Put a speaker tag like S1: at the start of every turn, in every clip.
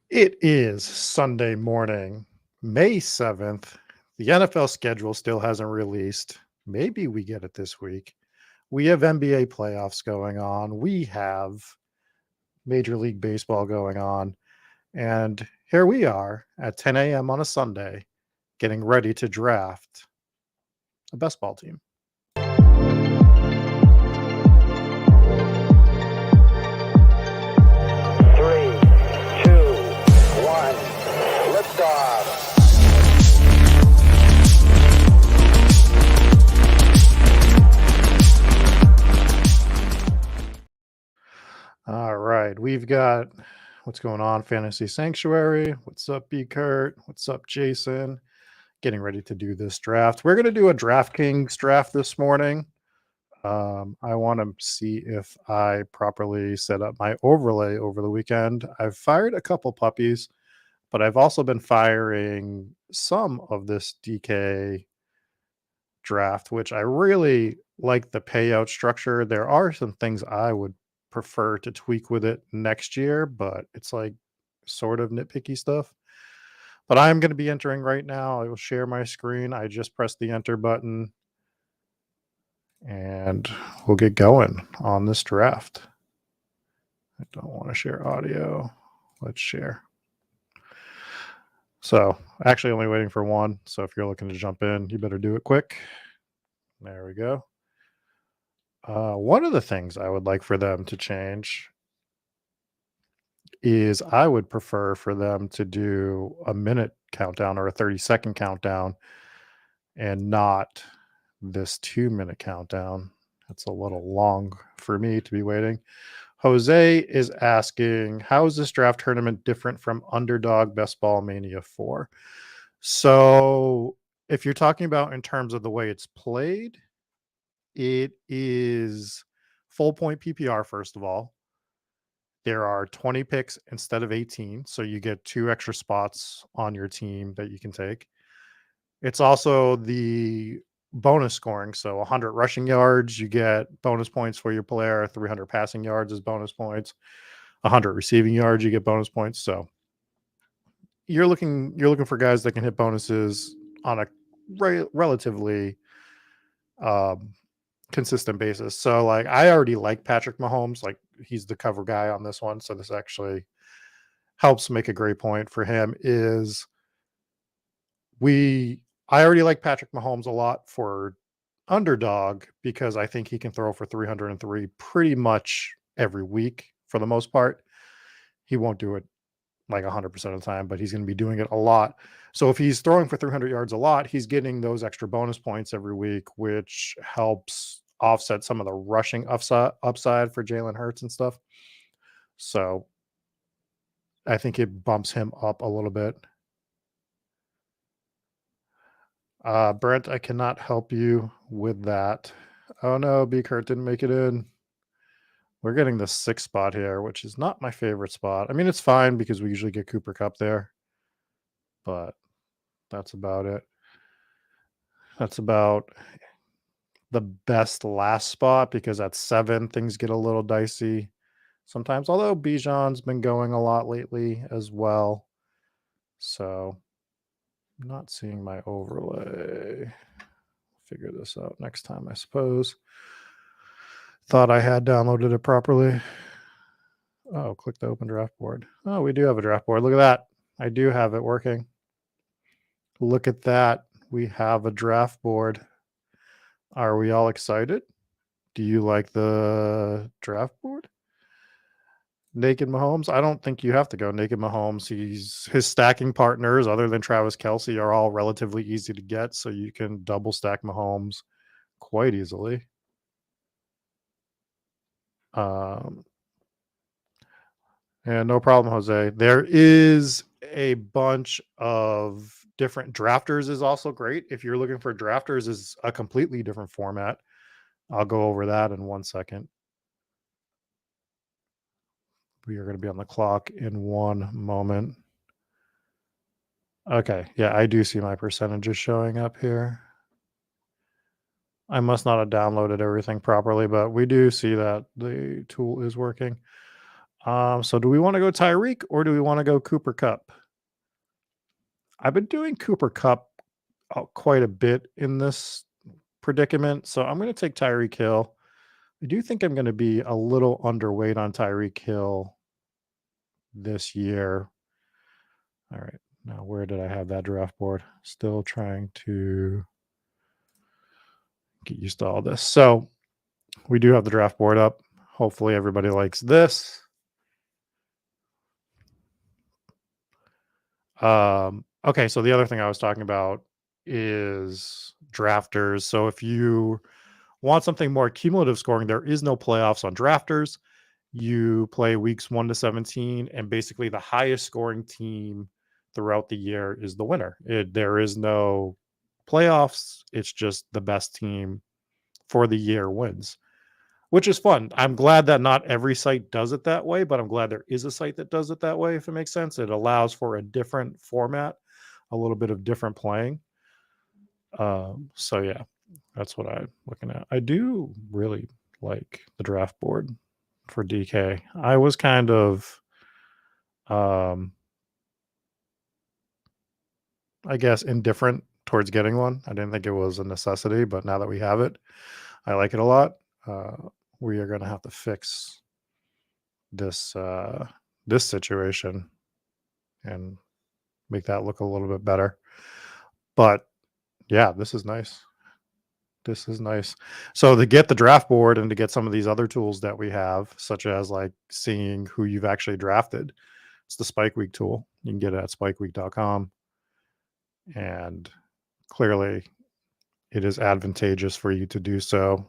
S1: It is Sunday morning, May 7th. The NFL schedule still hasn't released. Maybe we get it this week. We have NBA playoffs going on. We have Major League Baseball going on. And here we are at 10 a.m. on a Sunday getting ready to draft a best ball team.
S2: Three, two, one, liftoff.
S1: All right. We've got what's going on, Fantasy Sanctuary. What's up, B. Kurt? What's up, Jason? Getting ready to do this draft. We're going to do a Draftkings draft this morning. I want to see if I properly set up my overlay over the weekend. I've fired a couple puppies, but I've also been firing some of this DK draft, which I really like the payout structure. There are some things I would prefer to tweak with it next year, but it's like sort of nitpicky stuff. But I'm going to be entering right now. I will share my screen. I just pressed the enter button and we'll get going on this draft. I don't want to share audio. Let's share. So, actually, only waiting for one. So, if you're looking to jump in, you better do it quick. There we go. One of the things I would like for them to change is I would prefer for them to do a minute countdown or a 30-second countdown and not this 2-minute countdown. That's a little long for me to be waiting. Jose is asking, how is this draft tournament different from Underdog Best Ball Mania 4? So, if you're talking about in terms of the way it's played, it is full point PPR, first of all. There are 20 picks instead of 18, so you get 2 extra spots on your team that you can take. It's also the bonus scoring, so 100 rushing yards, you get bonus points for your player, 300 passing yards is bonus points, 100 receiving yards, you get bonus points. So you're looking for guys that can hit bonuses on a relatively consistent basis. So like I already like Patrick Mahomes, like he's the cover guy on this one, so this actually helps make a great point for him is I already like Patrick Mahomes a lot for Underdog because I think he can throw for 303 pretty much every week for the most part. He won't do it like 100% of the time, but he's going to be doing it a lot. So if he's throwing for 300 yards a lot, he's getting those extra bonus points every week, which helps offset some of the rushing upside for Jalen Hurts and stuff. So I think it bumps him up a little bit. Brent, I cannot help you with that. Oh no, B. Kurt didn't make it in. We're getting the 6th spot here, which is not my favorite spot. I mean, it's fine because we usually get Cooper Kupp there, but that's about it. That's about the best last spot because at 7, things get a little dicey sometimes, although Bijan's been going a lot lately as well. So I'm not seeing my overlay. Figure this out next time, I suppose. Thought I had downloaded it properly. Oh, click the open draft board. Oh, we do have a draft board. Look at that. I do have it working. Look at that. We have a draft board. Are we all excited? Do you like the draft board? Naked Mahomes? I don't think you have to go Naked Mahomes. His stacking partners, other than Travis Kelce, are all relatively easy to get, so you can double stack Mahomes quite easily. And no problem, Jose. There is a bunch of different drafters is also great. If you're looking for drafters, is a completely different format. I'll go over that in 1 second. We are going to be on the clock in 1 moment. Okay. Yeah, I do see my percentages showing up here. I must not have downloaded everything properly, but we do see that the tool is working. So do we want to go Tyreek or do we want to go Cooper Cup? I've been doing Cooper Cup quite a bit in this predicament, so I'm going to take Tyreek Hill. I do think I'm going to be a little underweight on Tyreek Hill this year. All right. Now, where did I have that draft board? Still trying to get used to all this. So we do have the draft board up. Hopefully everybody likes this. Okay, so the other thing I was talking about is drafters. So if you want something more cumulative scoring, there is no playoffs on drafters. You play weeks 1 to 17, and basically the highest scoring team throughout the year is the winner. There is no playoffs. It's just the best team for the year wins, which is fun. I'm glad that not every site does it that way, but I'm glad there is a site that does it that way, if it makes sense. It allows for a different format, a little bit of different playing. So yeah, that's what I'm looking at. I do really like the draft board for DK. I was kind of, I guess, indifferent towards getting one. I didn't think it was a necessity, but now that we have it, I like it a lot. We are going to have to fix this this situation and make that look a little bit better. But yeah, this is nice. This is nice. So to get the draft board and to get some of these other tools that we have, such as like seeing who you've actually drafted, it's the Spike Week tool. You can get it at spikeweek.com. And clearly it is advantageous for you to do so.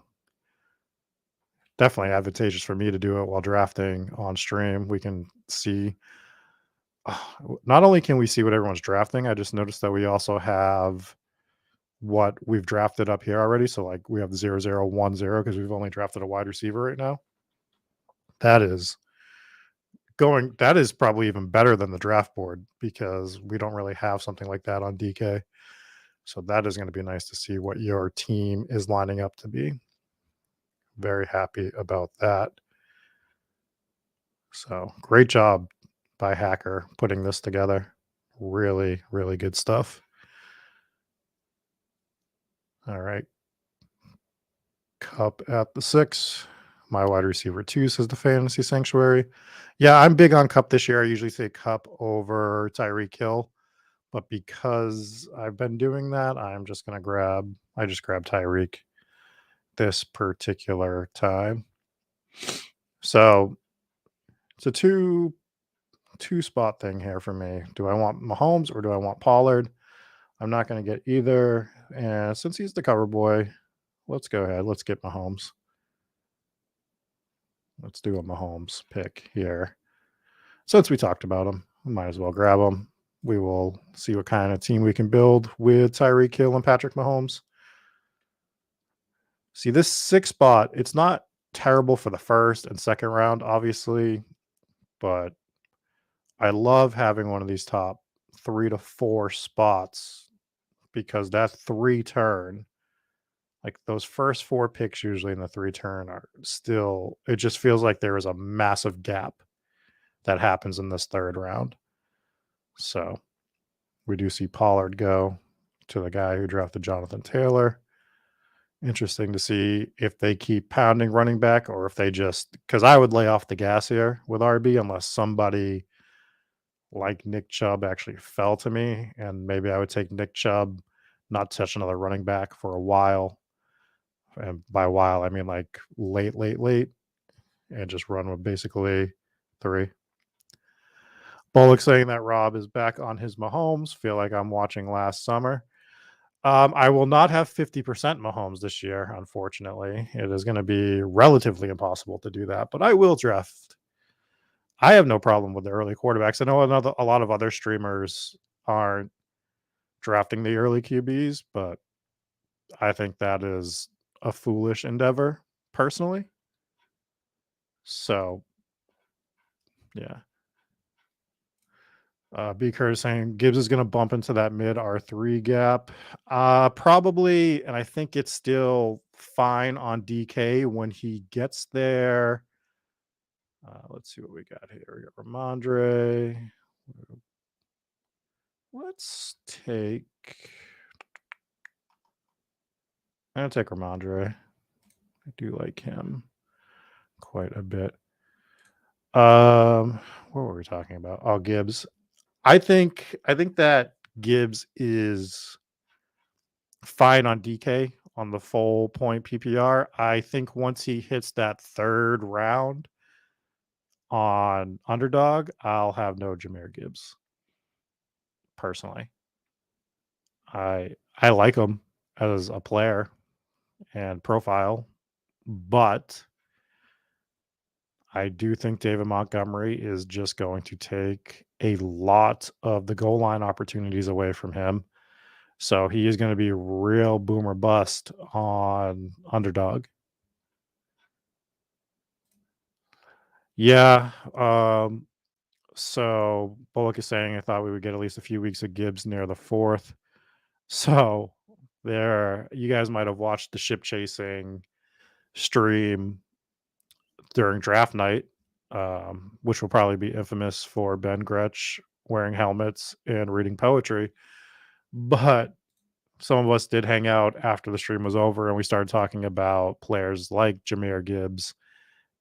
S1: Definitely advantageous for me to do it while drafting on stream. We can see, not only can we see what everyone's drafting, I just noticed that we also have what we've drafted up here already. So like we have 0010 because we've only drafted a wide receiver right now. That is probably even better than the draft board because we don't really have something like that on DK. So that is going to be nice to see what your team is lining up to be. Very happy about that. So great job by Hacker putting this together. Really, really good stuff. All right. Cup at the 6. My wide receiver 2 says the Fantasy Sanctuary. Yeah, I'm big on Cup this year. I usually say Cup over Tyreek Hill. But because I've been doing that, I'm just going to I just grabbed Tyreek this particular time. So it's a two spot thing here for me. Do I want Mahomes or do I want Pollard? I'm not going to get either. And since he's the cover boy, let's go ahead. Let's get Mahomes. Let's do a Mahomes pick here. Since we talked about him, we might as well grab him. We will see what kind of team we can build with Tyreek Hill and Patrick Mahomes. See, this 6 spot, it's not terrible for the first and second round, obviously, but I love having one of these top 3 to 4 spots because that 3 turn, like those first 4 picks usually in the 3 turn are still, it just feels like there is a massive gap that happens in this 3rd round. So we do see Pollard go to the guy who drafted Jonathan Taylor. Interesting to see if they keep pounding running back or if they just, because I would lay off the gas here with RB unless somebody like Nick Chubb actually fell to me. And maybe I would take Nick Chubb, not touch another running back for a while. And by while, I mean like late, and just run with basically 3. Bullock saying that Rob is back on his Mahomes. Feel like I'm watching last summer. I will not have 50% Mahomes this year, unfortunately. It is going to be relatively impossible to do that, but I will draft. I have no problem with the early quarterbacks. I know a lot of other streamers aren't drafting the early QBs, but I think that is a foolish endeavor, personally. So, yeah. B. Curtis saying Gibbs is going to bump into that mid R3 gap. Probably, and I think it's still fine on DK when he gets there. Let's see what we got here. We got Ramondre. Let's take. I'm going to take Ramondre. I do like him quite a bit. What were we talking about? Oh, Gibbs. I think that Gibbs is fine on DK on the full point PPR. I think once he hits that third round on underdog, I'll have no Jahmyr Gibbs personally. I like him as a player and profile, but I do think David Montgomery is just going to take a lot of the goal line opportunities away from him. So he is going to be real boomer bust on underdog. Yeah. So Bullock is saying I thought we would get at least a few weeks of Gibbs near the fourth. So there, you guys might have watched the ship chasing stream during draft night, which will probably be infamous for Ben Gretsch wearing helmets and reading poetry. But some of us did hang out after the stream was over and we started talking about players like Jahmyr Gibbs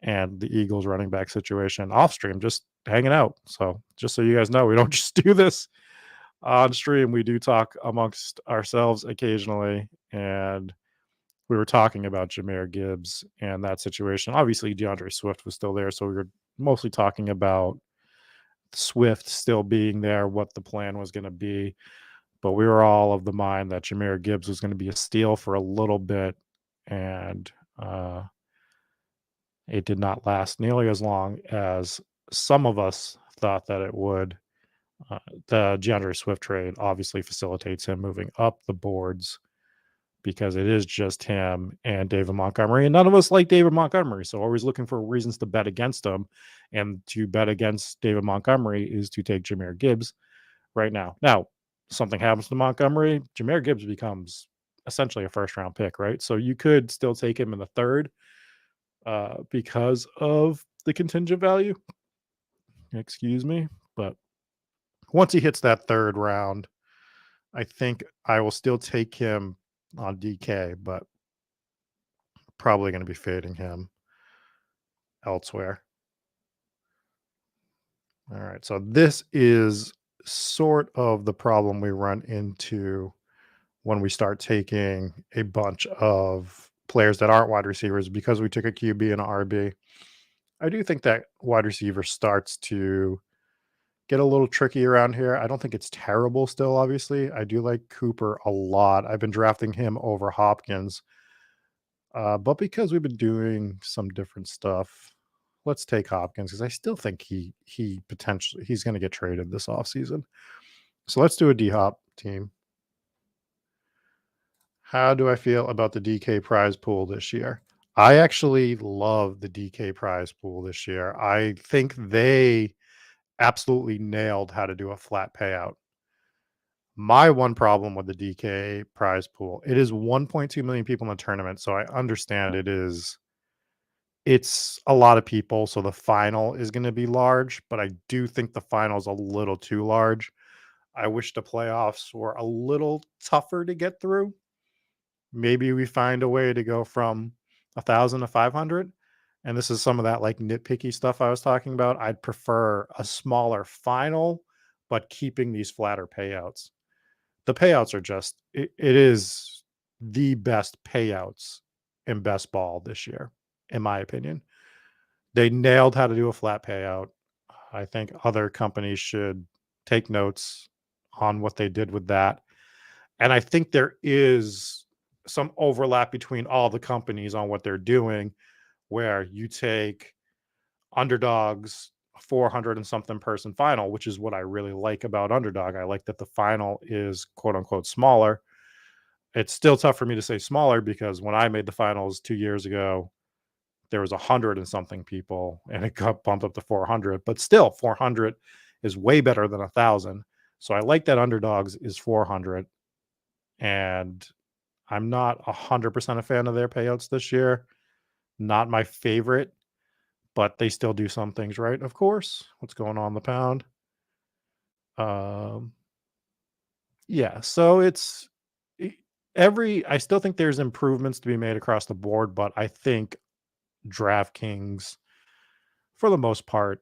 S1: and the Eagles running back situation off stream, just hanging out. So just so you guys know, we don't just do this on stream. We do talk amongst ourselves occasionally. And we were talking about Jahmyr Gibbs and that situation. Obviously, DeAndre Swift was still there. So we were mostly talking about Swift still being there, what the plan was going to be. But we were all of the mind that Jahmyr Gibbs was going to be a steal for a little bit. And it did not last nearly as long as some of us thought that it would. The DeAndre Swift trade obviously facilitates him moving up the boards because it is just him and David Montgomery. And none of us like David Montgomery. So always looking for reasons to bet against him. And to bet against David Montgomery is to take Jahmyr Gibbs right now. Now, something happens to Montgomery, Jahmyr Gibbs becomes essentially a first round pick, right? So you could still take him in the third because of the contingent value. Excuse me. But once he hits that third round, I think I will still take him on DK, but probably going to be fading him elsewhere. All right. So this is sort of the problem we run into when we start taking a bunch of players that aren't wide receivers because we took a QB and an RB. I do think that wide receiver starts to get a little tricky around here. I don't think it's terrible still, obviously. I do like Cooper a lot. I've been drafting him over Hopkins. But because we've been doing some different stuff, let's take Hopkins because I still think he's going to get traded this offseason. So let's do a D-Hop team. How do I feel about the DK prize pool this year? I actually love the DK prize pool this year. I think they absolutely nailed how to do a flat payout. My one problem with the DK prize pool, it is 1.2 million people in the tournament, so I understand it's a lot of people, so the final is going to be large, but I do think the final is a little too large. I wish the playoffs were a little tougher to get through. Maybe we find a way to go from 1,000 to 500. And this is some of that like nitpicky stuff I was talking about. I'd prefer a smaller final, but keeping these flatter payouts. The payouts are just, it is the best payouts in best ball this year, in my opinion. They nailed how to do a flat payout. I think other companies should take notes on what they did with that. And I think there is some overlap between all the companies on what they're doing, where you take underdogs 400 and something person final, which is what I really like about underdog. I like that the final is quote unquote smaller. It's still tough for me to say smaller because when I made the finals 2 years ago, there was 100 and something people and it got bumped up to 400, but still 400 is way better than 1,000. So I like that underdogs is 400, and I'm not 100% a fan of their payouts this year. Not my favorite, but they still do some things right, of course. What's going on in the pound? Yeah, so it's e- I still think there's improvements to be made across the board, but I think DraftKings, for the most part,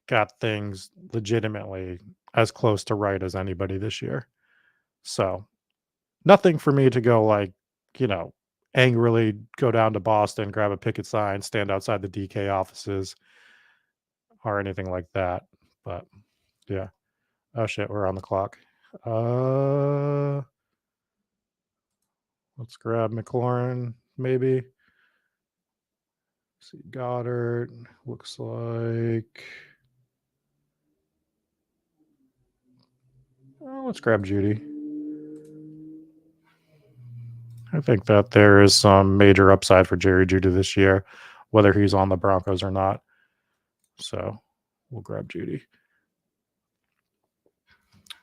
S1: got things legitimately as close to right as anybody this year. So nothing for me to go like, you know, angrily go down to Boston, grab a picket sign, stand outside the DK offices or anything like that. But yeah. Oh shit, we're on the clock. Uh let's grab McLaurin, maybe. See Goddard. Looks like let's grab Judy. I think that there is some major upside for Jerry Judy this year, whether he's on the Broncos or not. So we'll grab Judy.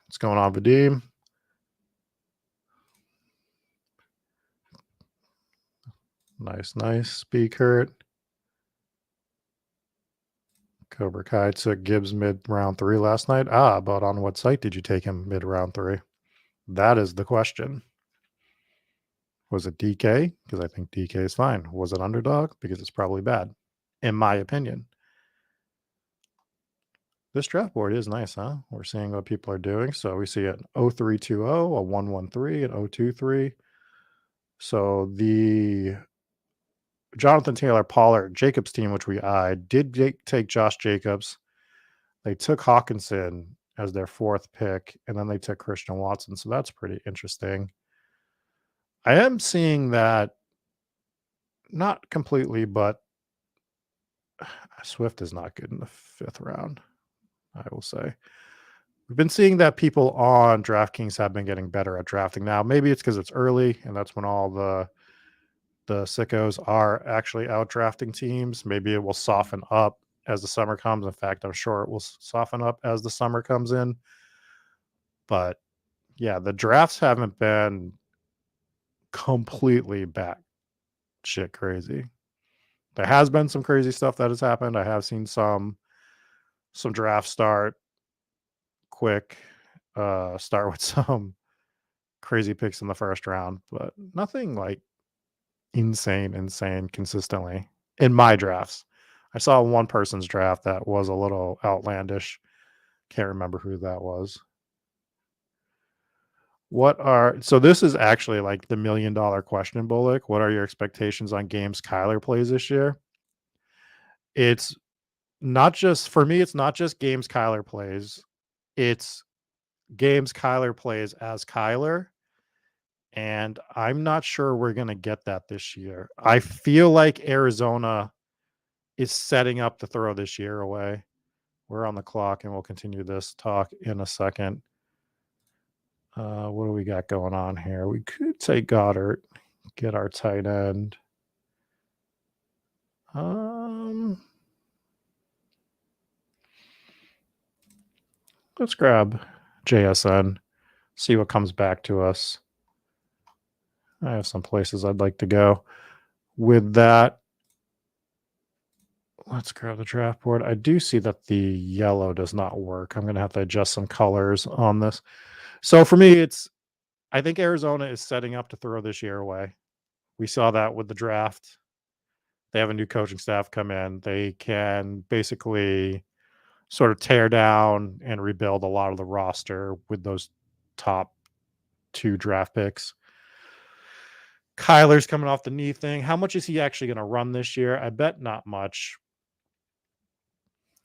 S1: What's going on, Vadim? Nice. Be Kurt. Cobra Kai took Gibbs mid round 3 last night. But on what site did you take him mid round 3? That is the question. Was it DK? Because I think DK is fine. Was it underdog? Because it's probably bad, in my opinion. This draft board is nice, huh? We're seeing what people are doing. So we see an 0320, a 113, an 023. So the Jonathan Taylor Pollard Jacobs team, which we eyed, did take Josh Jacobs. They took Hawkinson as their 4th pick, and then they took Christian Watson. So that's pretty interesting. I am seeing that, not completely, but Swift is not good in the 5th round, I will say. We've been seeing that people on DraftKings have been getting better at drafting now. Maybe it's because it's early, and that's when all the sickos are actually out drafting teams. Maybe it will soften up as the summer comes. In fact, I'm sure it will soften up as the summer comes in. But yeah, the drafts haven't been completely shit crazy. There has been some crazy stuff that has happened. I have seen some drafts start quick, start with some crazy picks in the first round, but nothing like insane consistently in my drafts. I saw one person's draft that was a little outlandish. Can't remember who that was. So this is actually like the $1 million question, Bullock. What are your expectations on games Kyler plays this year? It's not just, for me, it's not just games Kyler plays. It's games Kyler plays as Kyler. And I'm not sure we're going to get that this year. I feel like Arizona is setting up to throw this year away. We're on the clock and we'll continue this talk in a second. What do we got going on here? We could take Goddard, get our tight end. Let's grab JSN, see what comes back to us. I have some places I'd like to go. With that, let's grab the draft board. I do see that the yellow does not work. I'm going to have to adjust some colors on this. So for me, I think Arizona is setting up to throw this year away. We saw that with the draft. They have a new coaching staff come in. They can basically sort of tear down and rebuild a lot of the roster with those top 2 draft picks. Kyler's coming off the knee thing. How much is he actually going to run this year? I bet not much.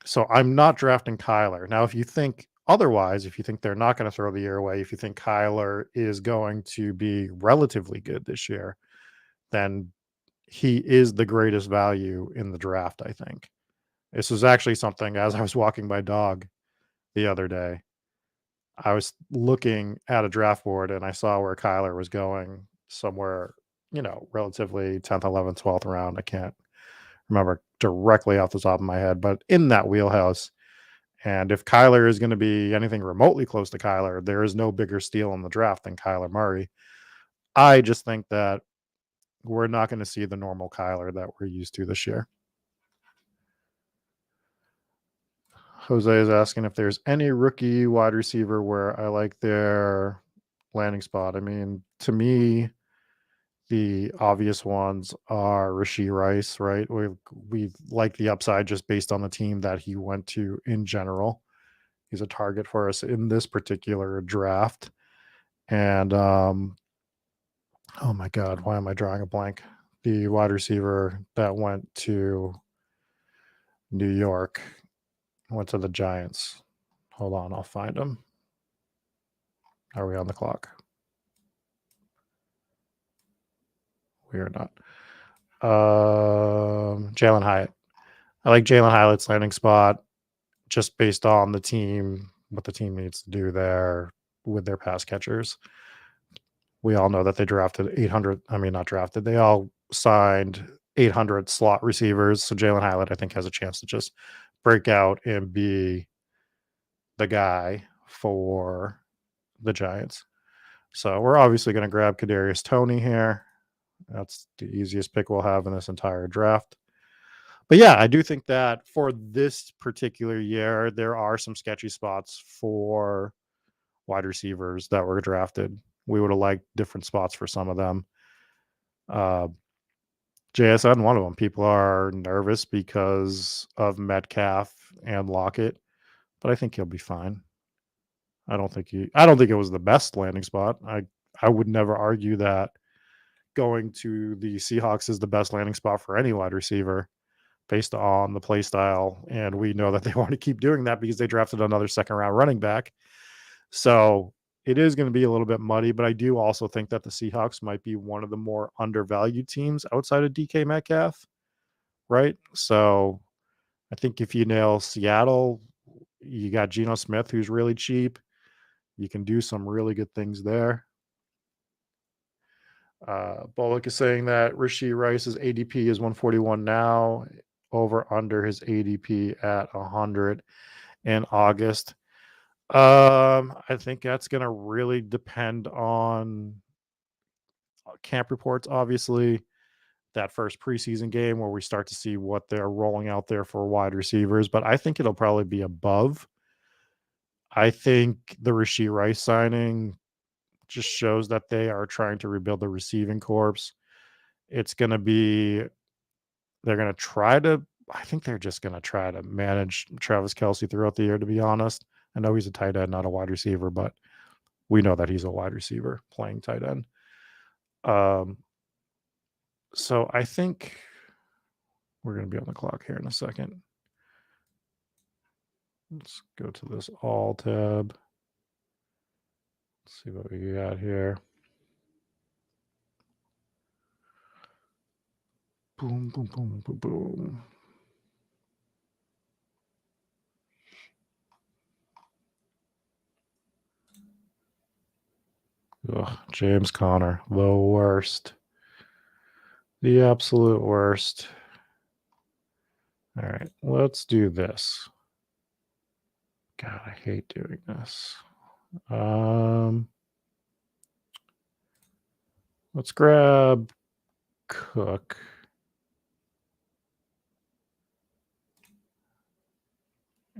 S1: So I'm not drafting Kyler. Now, if you think otherwise, if you think they're not going to throw the year away, if you think Kyler is going to be relatively good this year, then he is the greatest value in the draft, I think. This was actually something, as I was walking my dog the other day, I was looking at a draft board and I saw where Kyler was going somewhere, relatively 10th, 11th, 12th round. I can't remember directly off the top of my head, but in that wheelhouse. And if Kyler is going to be anything remotely close to Kyler, there is no bigger steal in the draft than Kyler Murray. I just think that – we're not going to see the normal Kyler that we're used to this year. Jose is asking if there's any rookie wide receiver where I like their landing spot. I mean, to me, the obvious ones are Rashee Rice, right? We like the upside just based on the team that he went to in general. He's a target for us in this particular draft. And oh my God, why am I drawing a blank? The wide receiver that went to New York, went to the Giants. Hold on, I'll find him. Are we on the clock? We are not. Jalen Hyatt. I like Jalen Hyatt's landing spot just based on the team, what the team needs to do there with their pass catchers. We all know that they drafted 800. I mean, not drafted. They all signed 800 slot receivers. So Jalen Hyatt, I think, has a chance to just break out and be the guy for the Giants. So we're obviously going to grab Kadarius Toney here. That's the easiest pick we'll have in this entire draft. But yeah, I do think that for this particular year, there are some sketchy spots for wide receivers that were drafted. We would have liked different spots for some of them. JSN, one of them. People are nervous because of Metcalf and Lockett, but I think he'll be fine. I don't think it was the best landing spot. I would never argue that going to the Seahawks is the best landing spot for any wide receiver based on the play style. And we know that they want to keep doing that because they drafted another second round running back. So it is going to be a little bit muddy, but I do also think that the Seahawks might be one of the more undervalued teams outside of DK Metcalf, right? So I think if you nail Seattle, you got Geno Smith, who's really cheap. You can do some really good things there. Bullock is saying that Rashee Rice's ADP is 141 now, over under his ADP at 100 in August. I think that's going to really depend on camp reports, obviously. That first preseason game where we start to see what they're rolling out there for wide receivers, but I think it'll probably be above. I think the Rashee Rice signing just shows that they are trying to rebuild the receiving corps. It's going to be, they're going to try to, I think they're just going to try to manage Travis Kelce throughout the year, to be honest. I know he's a tight end, not a wide receiver, but we know that he's a wide receiver playing tight end. So I think we're going to be on the clock here in a second. Let's go to this all tab. Let's see what we got here. Boom, boom, boom, boom, boom. Ugh, James Conner, the worst. The absolute worst. All right, let's do this. God, I hate doing this. Let's grab Cook.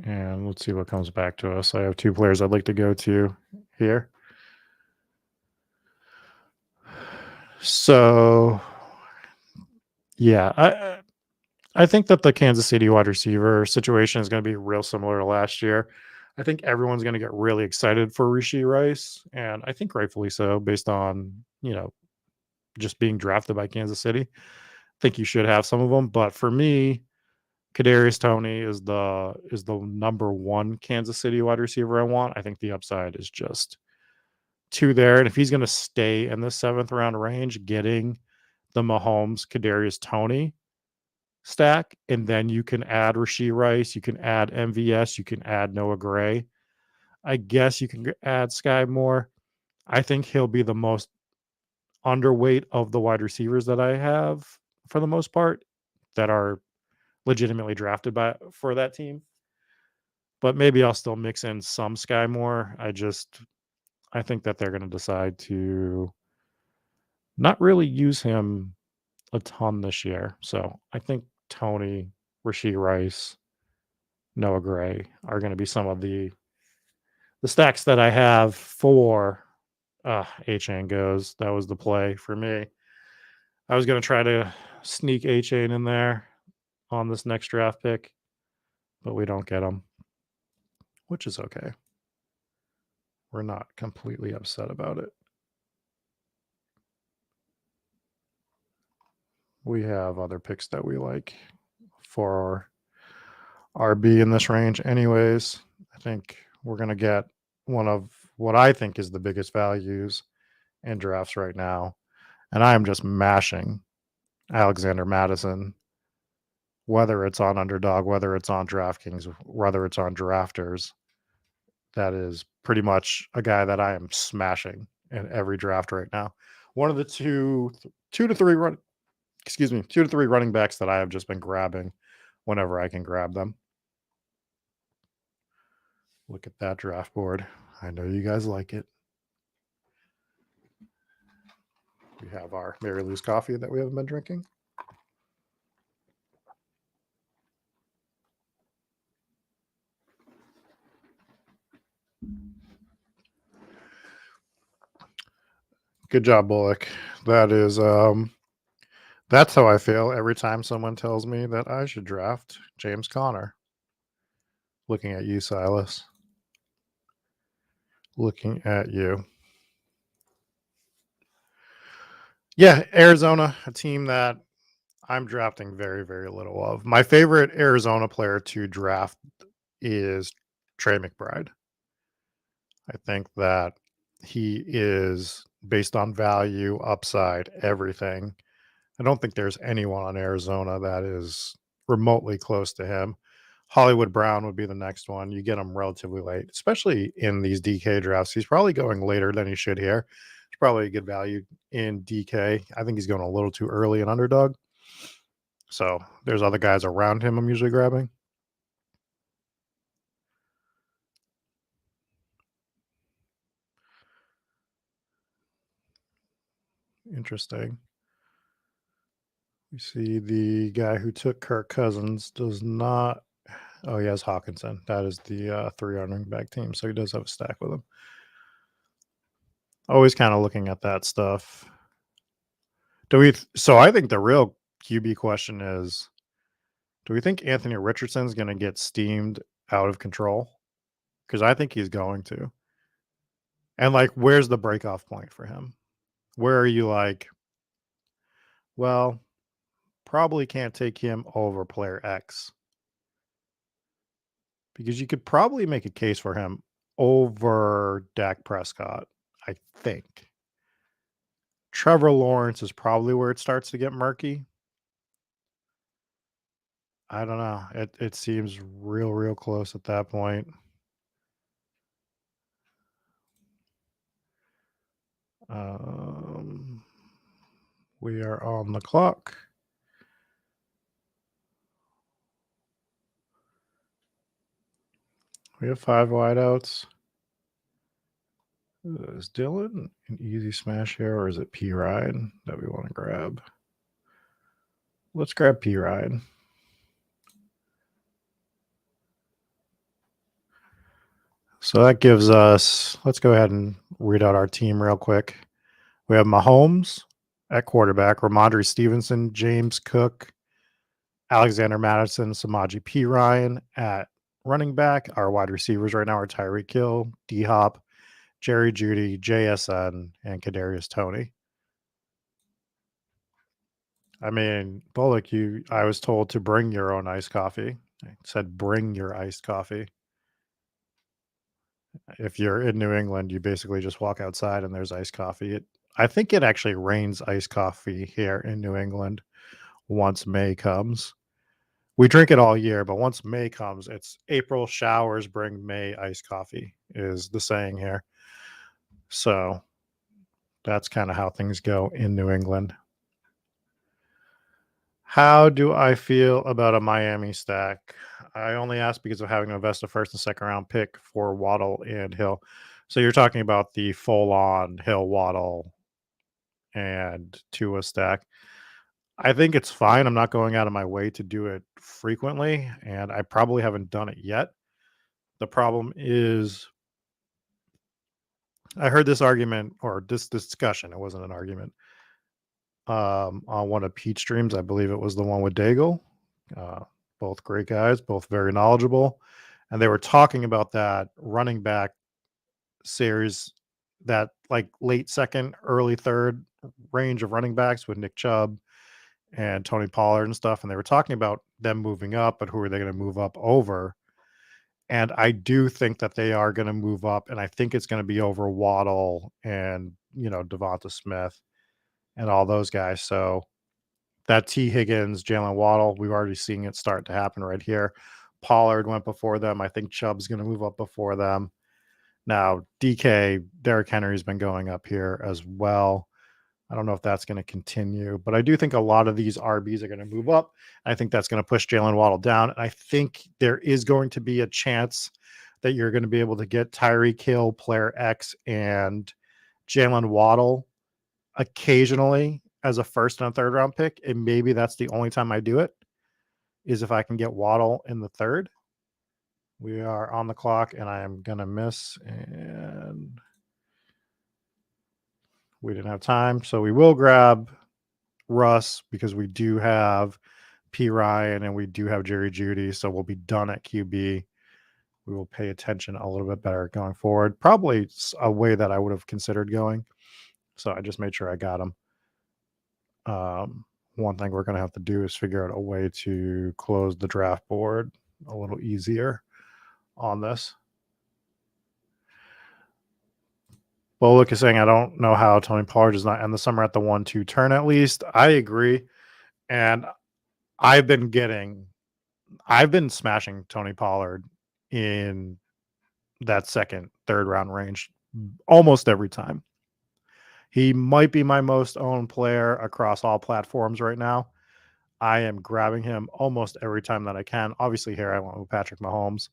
S1: And let's see what comes back to us. I have two players I'd like to go to here. So, yeah, I think that the Kansas City wide receiver situation is going to be real similar to last year. I think everyone's going to get really excited for Rashee Rice, and I think rightfully so, based on, just being drafted by Kansas City. I think you should have some of them, but for me, Kadarius Toney is the number one Kansas City wide receiver I want. I think the upside is just too there, and if he's going to stay in the 7th round range, getting the Mahomes Kadarius Toney stack, and then you can add Rashee Rice, you can add MVS, you can add Noah Gray. I guess you can add Sky Moore. I think he'll be the most underweight of the wide receivers that I have for the most part that are legitimately drafted for that team. But maybe I'll still mix in some Sky Moore. I think that they're going to decide to not really use him a ton this year. So I think Toney, Rashee Rice, Noah Gray are going to be some of the stacks that I have for A-Chain goes. That was the play for me. I was going to try to sneak A-Chain in there on this next draft pick, but we don't get him, which is okay. We're not completely upset about it. We have other picks that we like for RB in this range anyways. I think we're going to get one of what I think is the biggest values in drafts right now. And I am just mashing Alexander Madison, whether it's on Underdog, whether it's on Draftkings, whether it's on Drafters. That is pretty much a guy that I am smashing in every draft right now. One of the two to three running backs that I have just been grabbing whenever I can grab them. Look at that draft board. I know you guys like it. We have our Mary Lou's coffee that we haven't been drinking. Good job, Bullock. That is that's how I feel every time someone tells me that I should draft James Conner. Looking at you, Silas. Looking at you. Yeah, Arizona, a team that I'm drafting very, very little of. My favorite Arizona player to draft is Trey McBride. I think that he is, based on value, upside, everything. I don't think there's anyone on Arizona that is remotely close to him. Hollywood Brown would be the next one. You get him relatively late, especially in these DK drafts. He's probably going later than he should here. It's probably a good value in DK. I think he's going a little too early in Underdog. So there's other guys around him I'm usually grabbing. Interesting. You see the guy who took Kirk Cousins does not. Oh, he has Hawkinson. That is the 3 running back team. So he does have a stack with him. Always kind of looking at that stuff. So I think the real QB question is, do we think Anthony Richardson's going to get steamed out of control? Because I think he's going to. And like, where's the breakoff point for him? Where are you like, well, probably can't take him over player X? Because you could probably make a case for him over Dak Prescott, I think. Trevor Lawrence is probably where it starts to get murky. I don't know. It seems real close at that point. We are on the clock. We have 5 wideouts. Is Dylan an easy smash here, or is it P Ride that we want to grab? Let's grab P Ride. So that gives us, let's go ahead and read out our team real quick. We have Mahomes at quarterback, Ramondre Stevenson, James Cook, Alexander Madison, Samaje Perine at running back. Our wide receivers right now are Tyreek Hill, D Hop, Jerry Jeudy, JSN, and Kadarius Toney. I mean, Bullock, I was told to bring your own iced coffee. I said bring your iced coffee. If you're in New England, you basically just walk outside and there's iced coffee. I think it actually rains iced coffee here in New England once May comes. We drink it all year, but once May comes, it's April showers bring May iced coffee is the saying here. So that's kind of how things go in New England. How do I feel about a Miami stack? I only ask because of having to invest a first and second round pick for Waddle and Hill. So you're talking about the full on Hill, Waddle, and Tua stack. I think it's fine. I'm not going out of my way to do it frequently, and I probably haven't done it yet. The problem is I heard this argument or this discussion, it wasn't an argument, on one of Pete's streams. I believe it was the one with Daigle. Uh, both great guys, both very knowledgeable. And they were talking about that running back series, that like late second, early third range of running backs with Nick Chubb and Tony Pollard and stuff. And they were talking about them moving up, but who are they going to move up over? And I do think that they are going to move up, and I think it's going to be over Waddle and Devonta Smith and all those guys. So that T. Higgins, Jalen Waddle, we've already seen it start to happen right here. Pollard went before them. I think Chubb's going to move up before them. Now, DK, Derrick Henry's been going up here as well. I don't know if that's going to continue, but I do think a lot of these RBs are going to move up. I think that's going to push Jalen Waddle down. And I think there is going to be a chance that you're going to be able to get Tyreek Hill, Player X, and Jalen Waddle occasionally as a first and a third round pick. And maybe that's the only time I do it, is if I can get Waddle in the third. We are on the clock, and I am going to miss. And we didn't have time. So we will grab Russ because we do have P. Ryan and we do have Jerry Jeudy. So we'll be done at QB. We will pay attention a little bit better going forward. Probably a way that I would have considered going. So I just made sure I got him. One thing we're going to have to do is figure out a way to close the draft board a little easier on this. Well, Luke is saying, I don't know how Tony Pollard does not end the summer at the 1-2 turn at least. I agree. And I've been smashing Tony Pollard in that second, third round range almost every time. He might be my most owned player across all platforms right now. I am grabbing him almost every time that I can. Obviously, here I went with Patrick Mahomes,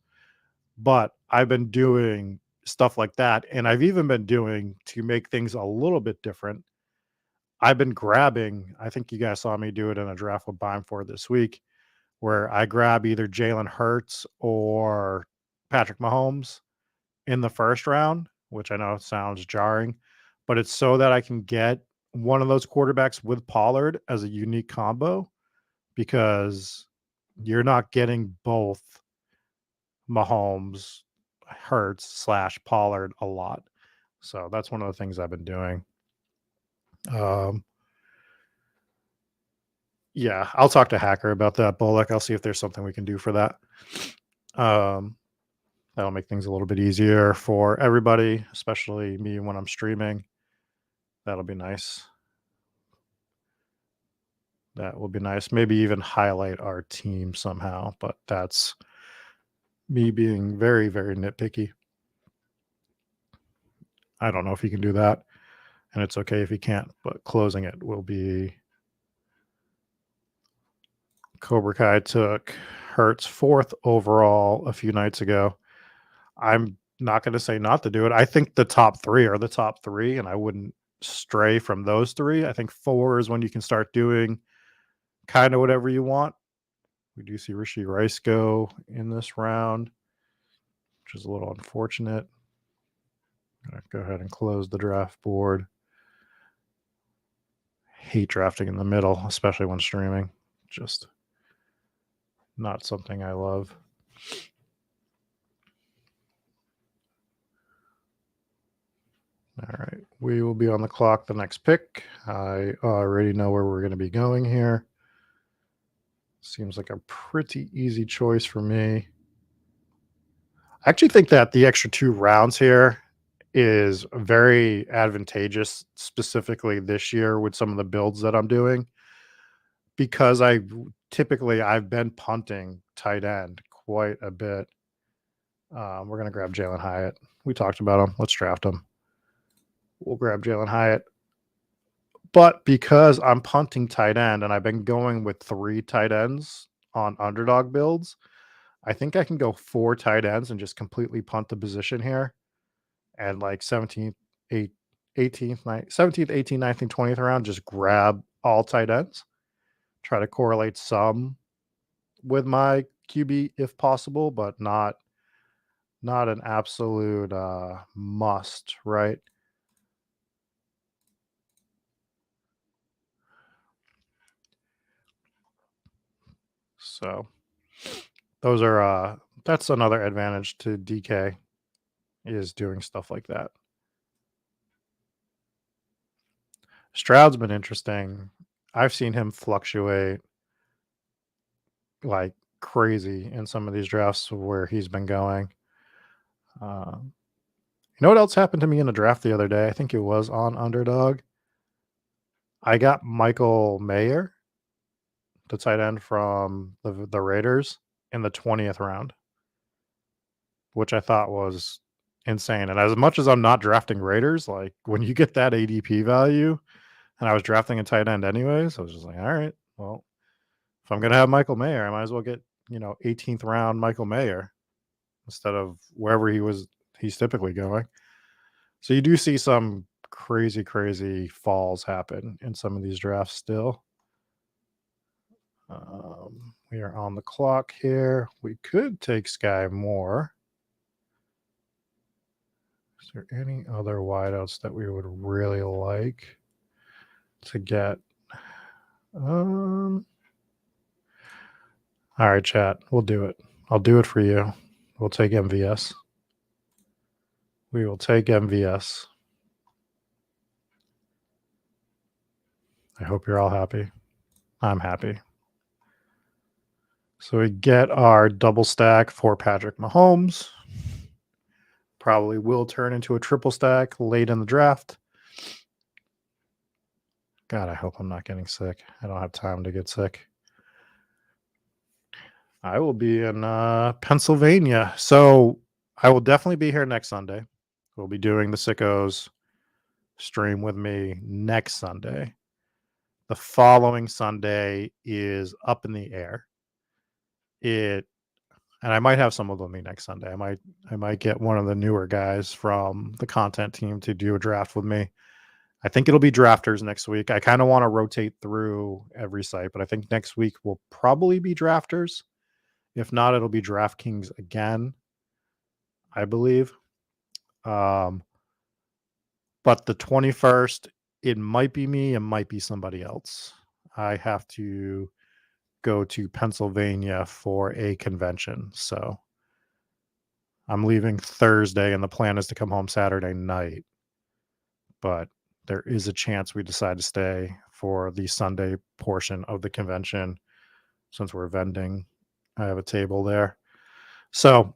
S1: but I've been doing stuff like that. And I've even been doing, to make things a little bit different, I've been grabbing, I think you guys saw me do it in a draft with Bimeford this week, where I grab either Jalen Hurts or Patrick Mahomes in the first round, which I know sounds jarring, but it's so that I can get one of those quarterbacks with Pollard as a unique combo, because you're not getting both Mahomes, Hurts / Pollard a lot. So that's one of the things I've been doing. Yeah, I'll talk to Hacker about that, Bullock. I'll see if there's something we can do for that. That'll make things a little bit easier for everybody, especially me when I'm streaming. That'll be nice. That will be nice. Maybe even highlight our team somehow, but that's me being very, very nitpicky. I don't know if he can do that, and it's okay if he can't, but closing it will be. Cobra Kai took Hurts 4th overall a few nights ago. I'm not going to say not to do it. I think the top 3 are the top 3, and I wouldn't stray from those 3. I think 4 is when you can start doing kind of whatever you want. We do see Rishi Rice go in this round, which is a little unfortunate. I'm going to go ahead and close the draft board. Hate drafting in the middle, especially when streaming. Just not something I love. All right, we will be on the clock the next pick. I already know where we're going to be going here. Seems like a pretty easy choice for me. I actually think that the extra 2 rounds here is very advantageous, specifically this year with some of the builds that I'm doing, because I've been punting tight end quite a bit. We're going to grab Jalen Hyatt. We talked about him. Let's draft him. We'll grab Jalen Hyatt. But because I'm punting tight end and I've been going with 3 tight ends on underdog builds, I think I can go 4 tight ends and just completely punt the position here. And like 17th, 18th, 19th, 18th, 19th, 20th round, just grab all tight ends. try to correlate some with my QB if possible, but not an absolute must, right? So those are that's another advantage to DK is doing stuff like that. Stroud's been interesting. I've seen him fluctuate like crazy in some of these drafts where he's been going. You know what else happened to me in a draft the other day? I think it was on Underdog. I got Michael Mayer, the tight end from the Raiders, in the 20th round, which I thought was insane. And as much as I'm not drafting Raiders, like when you get that ADP value, and I was drafting a tight end anyways, I was just like, all right, well, if I'm gonna have Michael Mayer, I might as well get 18th round Michael Mayer instead of wherever he's typically going. So you do see some crazy falls happen in some of these drafts still. We are on the clock here. We could take Sky Moore. Is there any other wideouts that we would really like to get? All right, chat. We'll do it. I'll do it for you. We'll take MVS. We will take MVS. I hope you're all happy. I'm happy. So we get our double stack for Patrick Mahomes. Probably will turn into a triple stack late in the draft. God, I hope I'm not getting sick. I don't have time to get sick. I will be in Pennsylvania. So I will definitely be here next Sunday. We'll be doing the Sickos stream with me next Sunday. The following Sunday is up in the air. And I might have some of them me next Sunday. I might get one of the newer guys from the content team to do a draft with me. I think it'll be drafters next week. I kind of want to rotate through every site, but I think next week will probably be drafters. If not, it'll be Draftkings again, I believe. But the 21st, it might be me, it might be somebody else. I have to go to Pennsylvania for a convention. So I'm leaving Thursday and the plan is to come home Saturday night. But there is a chance we decide to stay for the Sunday portion of the convention since we're vending. I have a table there. So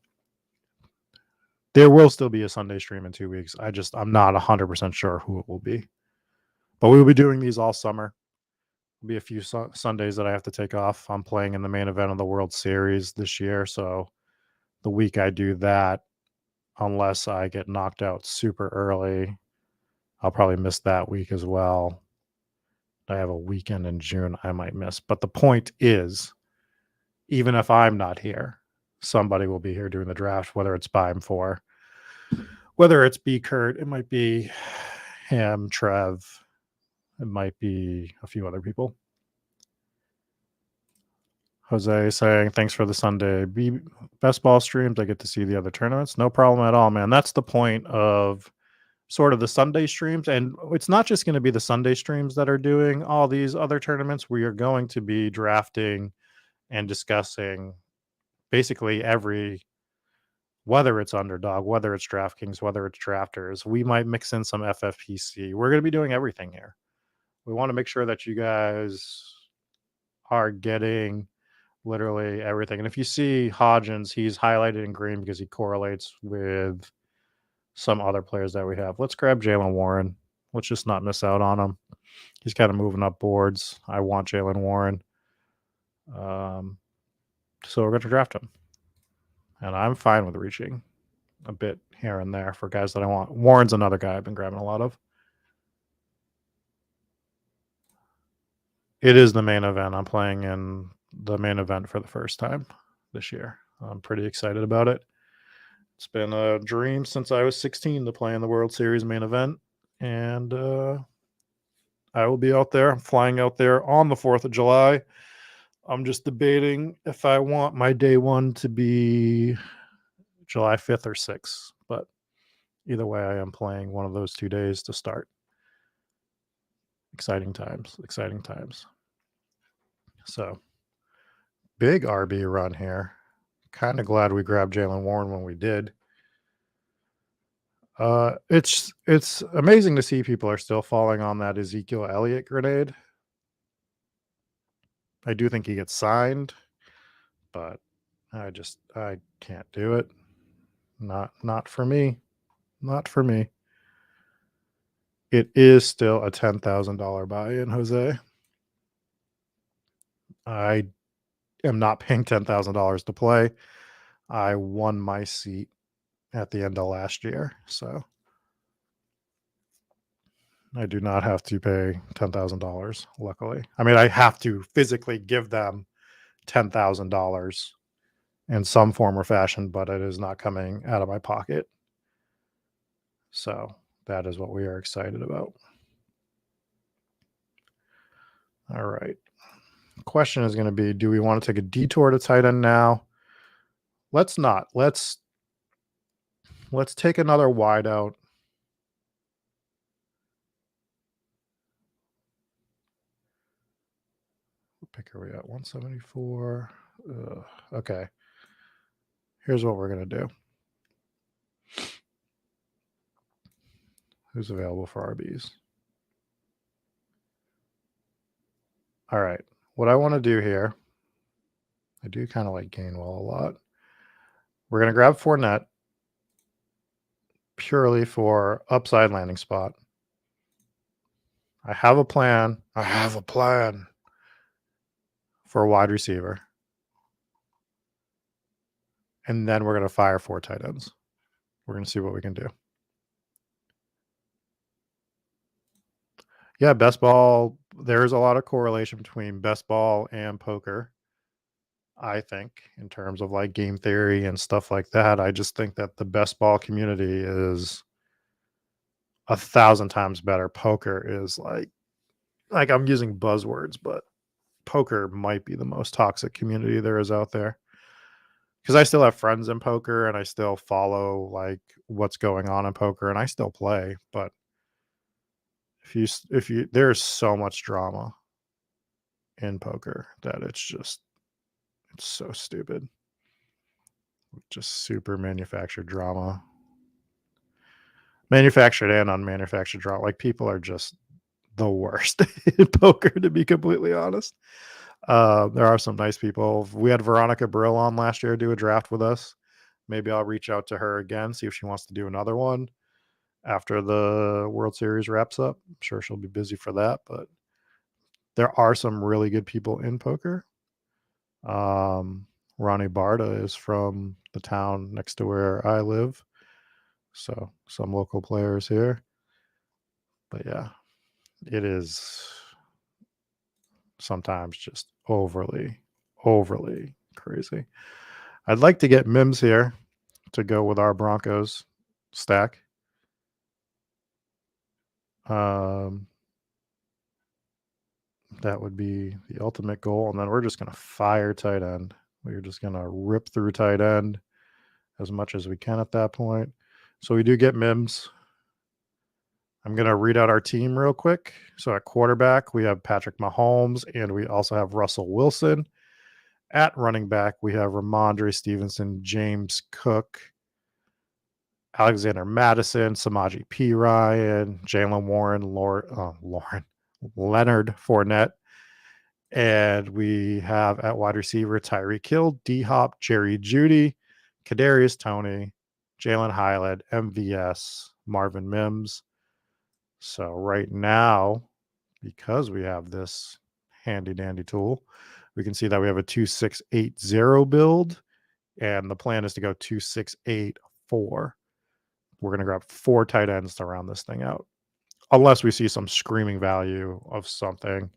S1: there will still be a Sunday stream in 2 weeks. I'm not 100% sure who it will be. But we will be doing these all summer. There'll be a few Sundays that I have to take off. I'm playing in the main event of the World Series this year. So the week I do that, unless I get knocked out super early, I'll probably miss that week as well. I have a weekend in June I might miss. But the point is, even if I'm not here, somebody will be here doing the draft, whether it's Bime 4, whether it's B Kurt, it might be him, Trev, it might be a few other people. Jose saying, thanks for the Sunday best ball streams. I get to see the other tournaments. No problem at all, man. That's the point of sort of the Sunday streams. And it's not just going to be the Sunday streams that are doing all these other tournaments. We are going to be drafting and discussing basically whether it's Underdog, whether it's DraftKings, whether it's Drafters. We might mix in some FFPC. We're going to be doing everything here. We want to make sure that you guys are getting literally everything. And if you see Hodgins, he's highlighted in green because he correlates with some other players that we have. Let's grab Jalen Warren. Let's just not miss out on him. He's kind of moving up boards. I want Jalen Warren. So we're going to draft him. And I'm fine with reaching a bit here and there for guys that I want. Warren's another guy I've been grabbing a lot of. It is the main event. I'm playing in the main event for the first time this year. I'm pretty excited about it. It's been a dream since I was 16 to play in the World Series main event. And I will be out there. I'm flying out there on the 4th of July. I'm just debating if I want my day one to be July 5th or 6th. But either way, I am playing one of those 2 days to start. Exciting times. Exciting times. So, big RB run here. Kind of glad we grabbed Jalen Warren when we did. It's amazing to see people are still falling on that Ezekiel Elliott grenade. I do think he gets signed, but I can't do it. Not for me. Not for me. It is still a $10,000 buy-in, Jose. I am not paying $10,000 to play. I won my seat at the end of last year, so I do not have to pay $10,000, luckily. I mean, I have to physically give them $10,000 in some form or fashion, but it is not coming out of my pocket. So that is what we are excited about. All right. Question is going to be, do we want to take a detour to tight end now? Let's not. Let's take another wide out. What pick are we at? 174. Okay. Here's what we're going to do. Who's available for RBs? All right. What I want to do here, I do kind of like Gainwell a lot. We're going to grab Fournette purely for upside landing spot. I have a plan. For a wide receiver. And then we're going to fire 4 tight ends. We're going to see what we can do. Yeah, best ball. There's a lot of correlation between best ball and poker, I think, in terms of like game theory and stuff like that. I just think that the best ball community is 1,000 times better. Poker is like I'm using buzzwords, but poker might be the most toxic community there is out there. Because I still have friends in poker and I still follow like what's going on in poker and I still play, but if you there's so much drama in poker that it's so stupid. Just super manufactured drama. Manufactured and unmanufactured drama. Like people are just the worst in poker, to be completely honest. There are some nice people. We had Veronica Brill on last year do a draft with us. Maybe I'll reach out to her again, see if she wants to do another one after the World Series wraps up. I'm sure she'll be busy for that, but there are some really good people in poker. Ronnie Barta is from the town next to where I live. So some local players here. But yeah, it is sometimes just overly crazy. I'd like to get Mims here to go with our Broncos stack. That would be the ultimate goal. And then we're just going to fire tight end. We're just going to rip through tight end as much as we can at that point. So we do get Mims. I'm going to read out our team real quick. So at quarterback, we have Patrick Mahomes, and we also have Russell Wilson. At running back, we have Ramondre Stevenson, James Cook, Alexander Madison, Samaje Perine, Jalen Warren, Leonard Fournette. And we have at wide receiver Tyreek Hill, D-Hop, Jerry Jeudy, Kadarius Toney, Jalen Hyland, MVS, Marvin Mims. So right now, because we have this handy dandy tool, we can see that we have a 2680 build, and the plan is to go 2684. We're going to grab 4 tight ends to round this thing out, unless we see some screaming value of something,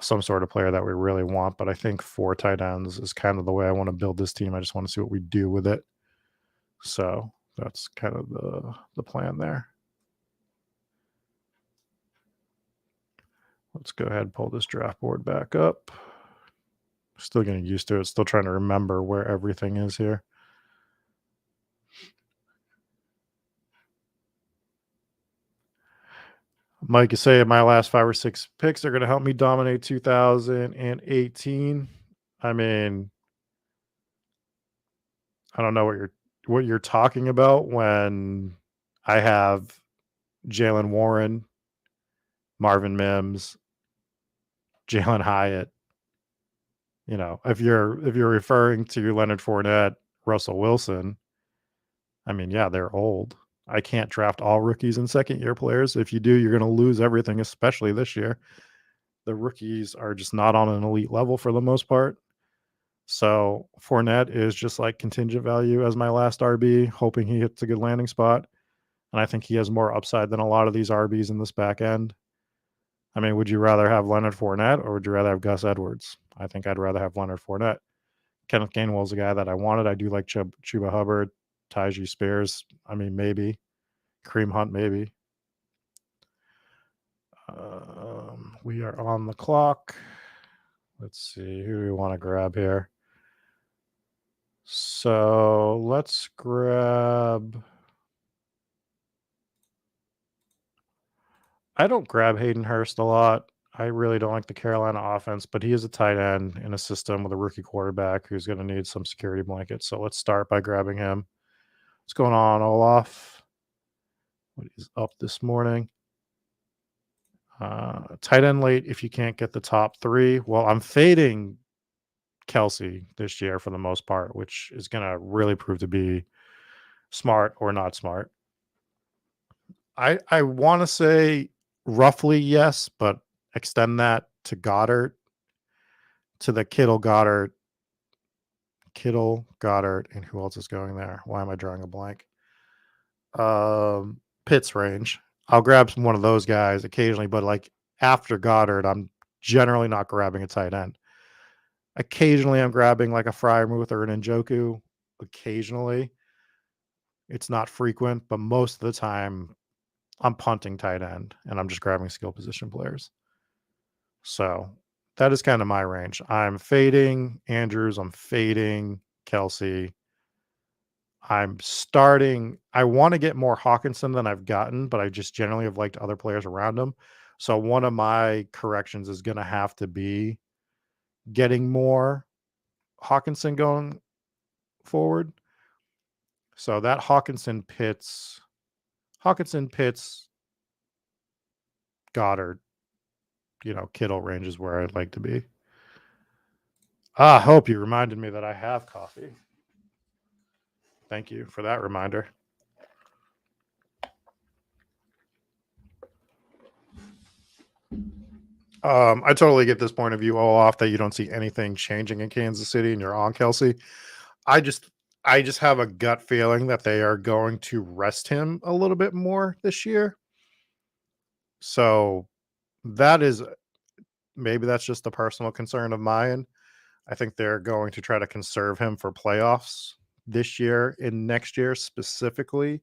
S1: some sort of player that we really want. But I think 4 tight ends is kind of the way I want to build this team. I just want to see what we do with it. So that's kind of the plan there. Let's go ahead and pull this draft board back up. Still getting used to it. Still trying to remember where everything is here. Mike is saying my last 5 or 6 picks are going to help me dominate 2018. I mean, I don't know what you're talking about when I have Jalen Warren, Marvin Mims, Jalen Hyatt. You know, if you're referring to Leonard Fournette, Russell Wilson, I mean, yeah, they're old. I can't draft all rookies and second year players. If you do, you're going to lose everything, especially this year. The rookies are just not on an elite level for the most part. So Fournette is just like contingent value as my last RB, hoping he hits a good landing spot. And I think he has more upside than a lot of these RBs in this back end. I mean, would you rather have Leonard Fournette or would you rather have Gus Edwards? I think I'd rather have Leonard Fournette. Kenneth Gainwell's the guy that I wanted. I do like Chuba Hubbard, Tyjae Spears. I mean, maybe. Kareem Hunt, maybe. We are on the clock. Let's see. Who do we want to grab here? So let's grab. I don't grab Hayden Hurst a lot. I really don't like the Carolina offense, but he is a tight end in a system with a rookie quarterback who's going to need some security blankets. So let's start by grabbing him. What's going on, Olaf? What is up this morning? Tight end late if you can't get the top 3. Well, I'm fading Kelsey this year for the most part, which is going to really prove to be smart or not smart. I want to say roughly yes, but extend that to Goddard, to the Kittle, Goddard, and who else is going there? Why am I drawing a blank? Pitts range. I'll grab one of those guys occasionally, but like after Goddard, I'm generally not grabbing a tight end. Occasionally, I'm grabbing like a Freiermuth or an Njoku. Occasionally, it's not frequent, but most of the time, I'm punting tight end and I'm just grabbing skill position players. So that is kind of my range. I'm fading Andrews. I'm fading Kelsey. I'm starting. I want to get more Hawkinson than I've gotten, but I just generally have liked other players around him. So one of my corrections is going to have to be getting more Hawkinson going forward. So that Hawkinson Pitts, Goddard, Kittle range is where I'd like to be. I hope you reminded me that I have coffee. Thank you for that reminder. I totally get this point of view, Olaf, that you don't see anything changing in Kansas City and you're on Kelsey. I just have a gut feeling that they are going to rest him a little bit more this year. So maybe that's just a personal concern of mine. I think they're going to try to conserve him for playoffs this year and next year specifically.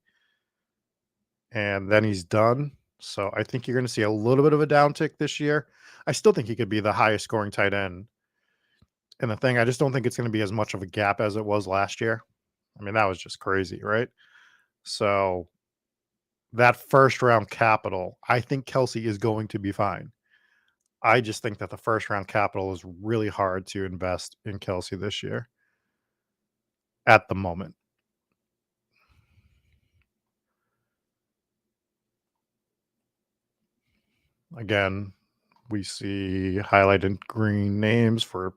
S1: And then he's done. So I think you're going to see a little bit of a downtick this year. I still think he could be the highest scoring tight end. And the thing, I just don't think it's going to be as much of a gap as it was last year. I mean, that was just crazy, right? So that first round capital, I think Kelsey is going to be fine. I just think that the first round capital is really hard to invest in Kelsey this year at the moment. Again, we see highlighted green names for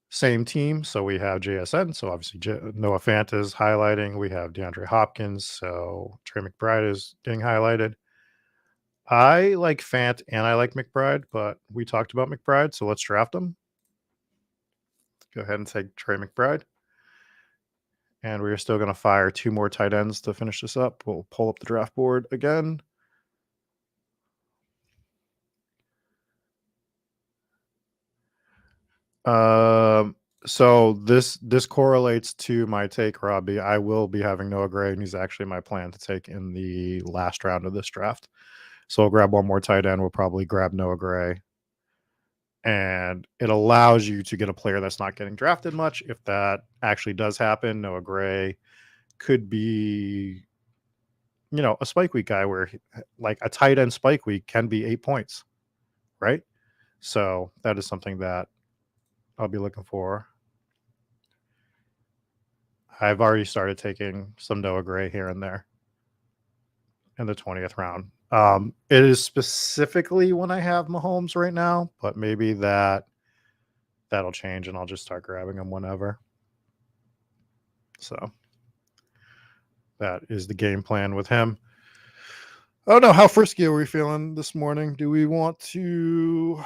S1: same team. So we have JSN. So obviously Noah Fant is highlighting. We have DeAndre Hopkins. So Trey McBride is getting highlighted. I like Fant and I like McBride, but we talked about McBride. So let's draft him. Go ahead and take Trey McBride. And we're still going to fire 2 more tight ends to finish this up. We'll pull up the draft board again. So this correlates to my take, Robbie. I will be having Noah Gray, and he's actually my plan to take in the last round of this draft. So we'll grab one more tight end. We'll probably grab Noah Gray. And it allows you to get a player that's not getting drafted much. If that actually does happen, Noah Gray could be, a spike week guy where like a tight end spike week can be 8 points, right? So that is something that I'll be looking for. I've already started taking some Noah Gray here and there in the 20th round. It is specifically when I have Mahomes right now, but maybe that'll change and I'll just start grabbing him whenever. So that is the game plan with him. Oh no, how frisky are we feeling this morning? Do we want to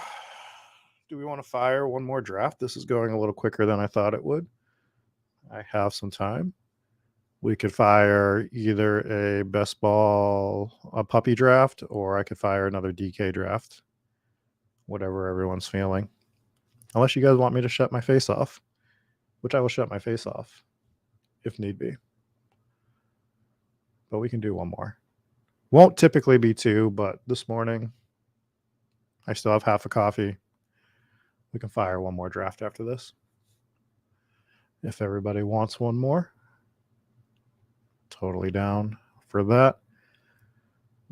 S1: fire one more draft? This is going a little quicker than I thought it would. I have some time. We could fire either a best ball, a puppy draft, or I could fire another DK draft. Whatever everyone's feeling. Unless you guys want me to shut my face off, which I will shut my face off if need be. But we can do one more. Won't typically be two, but this morning I still have half a coffee. We can fire one more draft after this. If everybody wants one more. Totally down for that.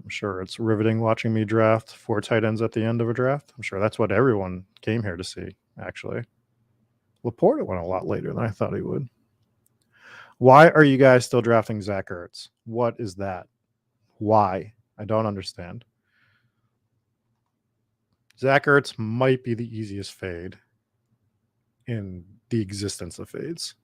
S1: I'm sure it's riveting watching me draft 4 tight ends at the end of a draft. I'm sure that's what everyone came here to see, actually. Laporta went a lot later than I thought he would. Why are you guys still drafting Zach Ertz? What is that? Why? I don't understand. Zach Ertz might be the easiest fade in the existence of fades.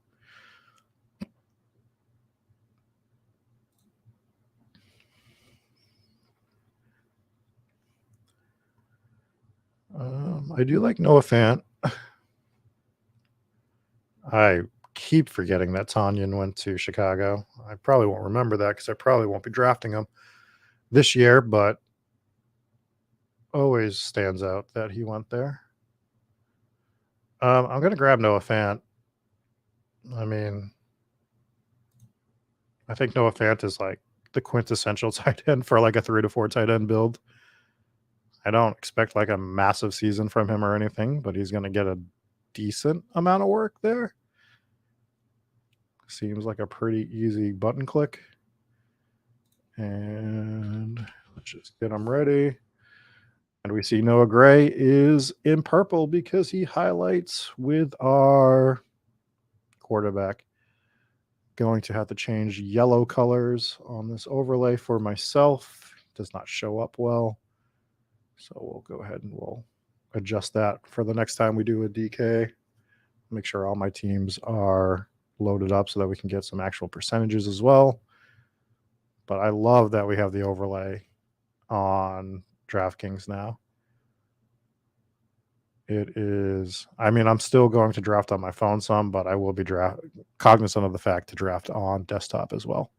S1: I do like Noah Fant. I keep forgetting that Tanyan went to Chicago. I probably won't remember that because I probably won't be drafting him this year, but always stands out that he went there. I'm going to grab Noah Fant. I mean, I think Noah Fant is like the quintessential tight end for like a 3 to 4 tight end build. I don't expect like a massive season from him or anything, but he's going to get a decent amount of work there. Seems like a pretty easy button click. And let's just get him ready. And we see Noah Gray is in purple because he highlights with our quarterback. Going to have to change yellow colors on this overlay for myself. Does not show up well. So we'll go ahead and we'll adjust that for the next time we do a DK. Make sure all my teams are loaded up so that we can get some actual percentages as well. But I love that we have the overlay on Draftkings now. It is, I mean, I'm still going to draft on my phone some, but I will be cognizant of the fact to draft on desktop as well.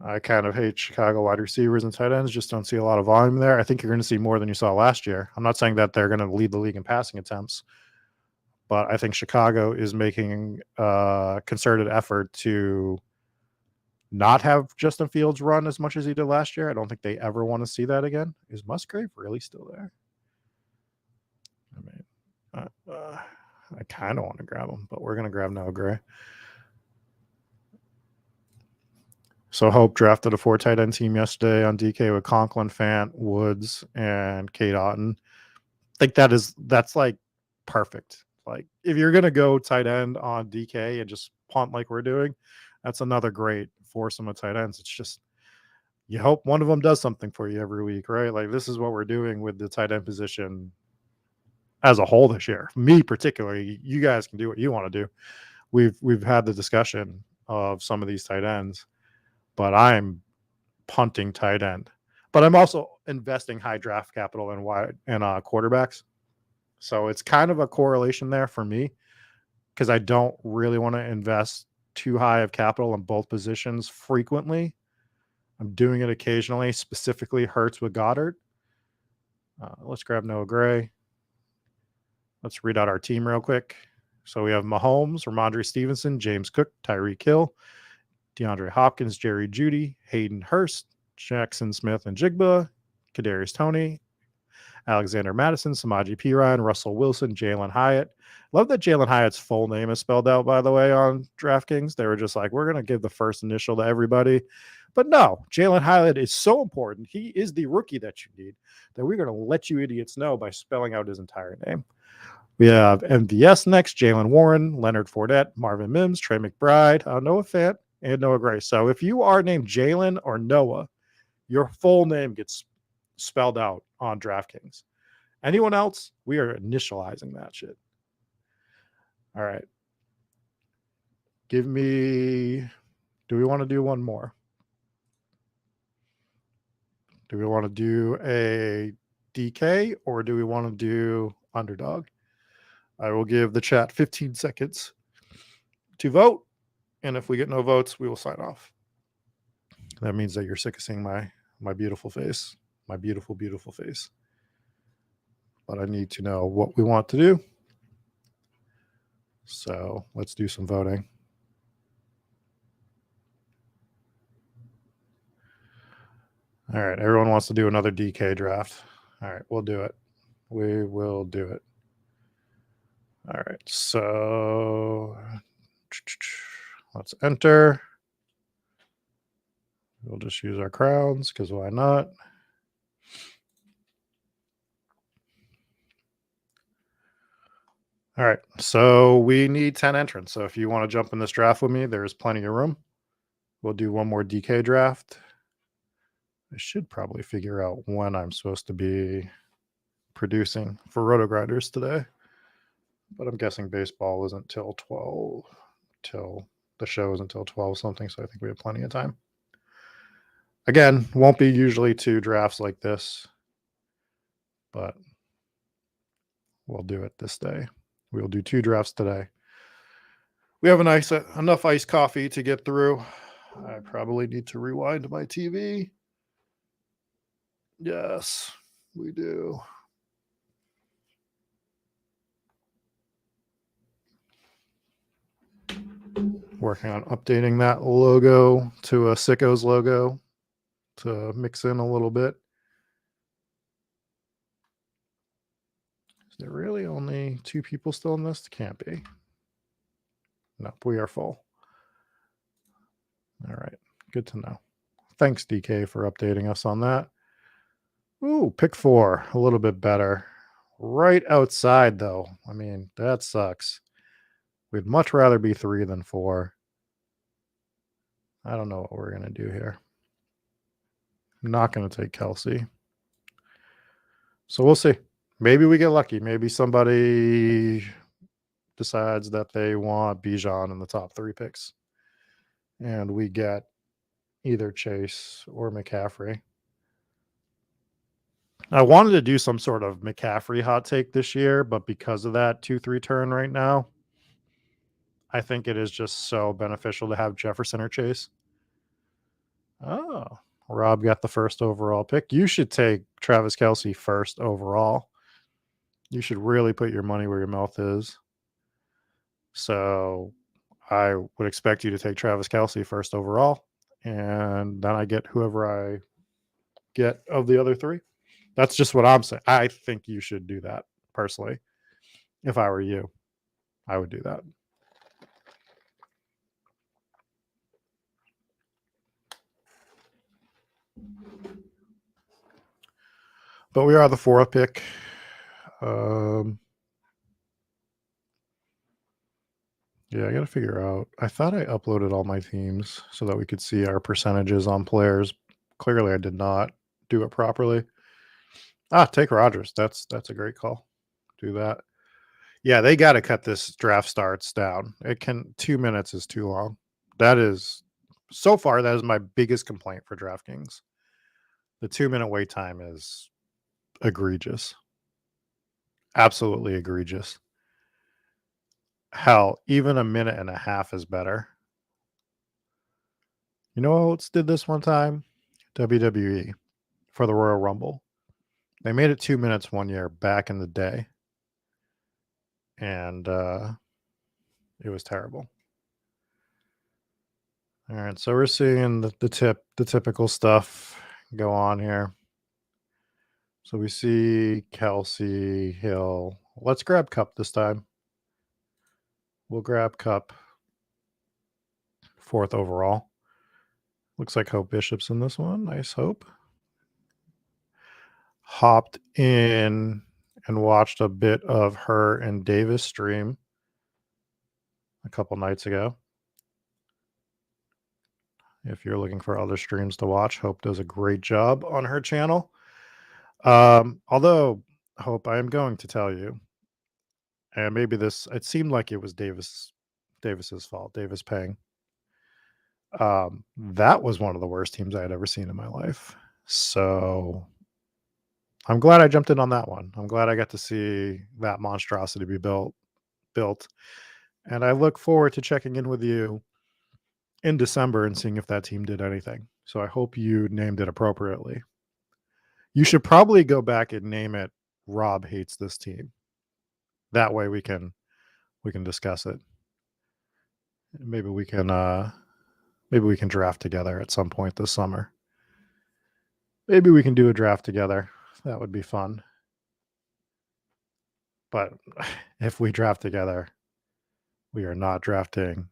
S1: I kind of hate Chicago wide receivers and tight ends. Just don't see a lot of volume there. I think you're going to see more than you saw last year. I'm not saying that they're going to lead the league in passing attempts, but I think Chicago is making a concerted effort to not have Justin Fields run as much as he did last year. I don't think they ever want to see that again. Is Musgrave really still there? I mean, I kind of want to grab him, but we're going to grab Noah Gray. So Hope drafted a 4 tight end team yesterday on DK with Conklin, Fant, Woods, and Kate Otten. I think that's like perfect. Like if you're going to go tight end on DK and just punt like we're doing, that's another great foursome of tight ends. It's just you hope one of them does something for you every week, right? Like this is what we're doing with the tight end position as a whole this year. Me particularly, you guys can do what you want to do. We've had the discussion of some of these tight ends, but I'm punting tight end. But I'm also investing high draft capital in quarterbacks. So it's kind of a correlation there for me because I don't really want to invest too high of capital in both positions frequently. I'm doing it occasionally, specifically Hurts with Goddard. Let's grab Noah Gray. Let's read out our team real quick. So we have Mahomes, Ramondre Stevenson, James Cook, Tyreek Hill, DeAndre Hopkins, Jerry Jeudy, Hayden Hurst, Jackson Smith and Jigba, Kadarius Toney, Alexander Madison, Samaje Perine, Russell Wilson, Jalen Hyatt. Love that Jalen Hyatt's full name is spelled out, by the way, on DraftKings. They were just like, we're going to give the first initial to everybody. But no, Jalen Hyatt is so important. He is the rookie that you need that we're going to let you idiots know by spelling out his entire name. We have MVS next, Jalen Warren, Leonard Fournette, Marvin Mims, Trey McBride, Noah Fant, and Noah Gray. So if you are named Jalen or Noah, your full name gets spelled out on DraftKings. Anyone else, we are initializing that shit. All right. Give me, do we want to do one more? Do we want to do a DK or do we want to do underdog? I will give the chat 15 seconds to vote. And if we get no votes, we will sign off. That means that you're sick of seeing my beautiful face, my beautiful, beautiful face. But I need to know what we want to do. So let's do some voting. All right. Everyone wants to do another DK draft. All right. We'll do it. We will do it. All right. So let's enter. We'll just use our crowns because why not? All right. So we need 10 entrants. So if you want to jump in this draft with me, there's plenty of room. We'll do one more DK draft. I should probably figure out when I'm supposed to be producing for Roto Grinders today. But I'm guessing baseball isn't till 12, till the show is until 12 something. So I think we have plenty of time. Again, won't be usually 2 drafts like this, but we'll do it this day. We'll do 2 drafts today. We have enough iced coffee to get through. I probably need to rewind my TV. Yes, we do. Working on updating that logo to a Sickos logo to mix in a little bit. Is there really only 2 people still in this? Can't be. Nope, we are full. All right, good to know. Thanks, DK, for updating us on that. Ooh, pick 4, a little bit better. Right outside, though. I mean, that sucks. We'd much rather be 3 than 4. I don't know what we're going to do here. I'm not going to take Kelsey. So we'll see. Maybe we get lucky. Maybe somebody decides that they want Bijan in the top 3 picks. And we get either Chase or McCaffrey. I wanted to do some sort of McCaffrey hot take this year, but because of that 2-3 turn right now, I think it is just so beneficial to have Jefferson or Chase. Oh, Rob got the first overall pick. You should take Travis Kelce first overall. You should really put your money where your mouth is. So I would expect you to take Travis Kelce first overall, and then I get whoever I get of the other 3. That's just what I'm saying. I think you should do that personally. If I were you, I would do that. But we are the 4th pick. Yeah, I got to figure out. I thought I uploaded all my teams so that we could see our percentages on players. Clearly, I did not do it properly. Take Rodgers. That's a great call. Do that. Yeah, they got to cut this draft starts down. 2 minutes is too long. That is, so far, that is my biggest complaint for DraftKings. The 2-minute wait time is egregious. Absolutely egregious. Hell, even a minute and a half is better. You know who else did this one time? WWE for the Royal Rumble. They made it 2 minutes one year back in the day. And it was terrible. All right, so we're seeing the typical stuff go on here. So we see Kelsey, Hill. Let's grab Cup this time. We'll grab Cup, 4th overall. Looks like Hope Bishop's in this one. Nice Hope. Hopped in and watched a bit of her and Davis stream a couple nights ago. If you're looking for other streams to watch, Hope does a great job on her channel. Although, Hope, I am going to tell you, and maybe it seemed like it was Davis's fault, Davis Pang. That was one of the worst teams I had ever seen in my life. So I'm glad I jumped in on that one. I'm glad I got to see that monstrosity be built. And I look forward to checking in with you in December and seeing if that team did anything. So I hope you named it appropriately. You should probably go back and name it Rob Hates This Team. That way we can discuss it. Maybe we can draft together at some point this summer. Maybe we can do a draft together. That would be fun. But if we draft together, we are not drafting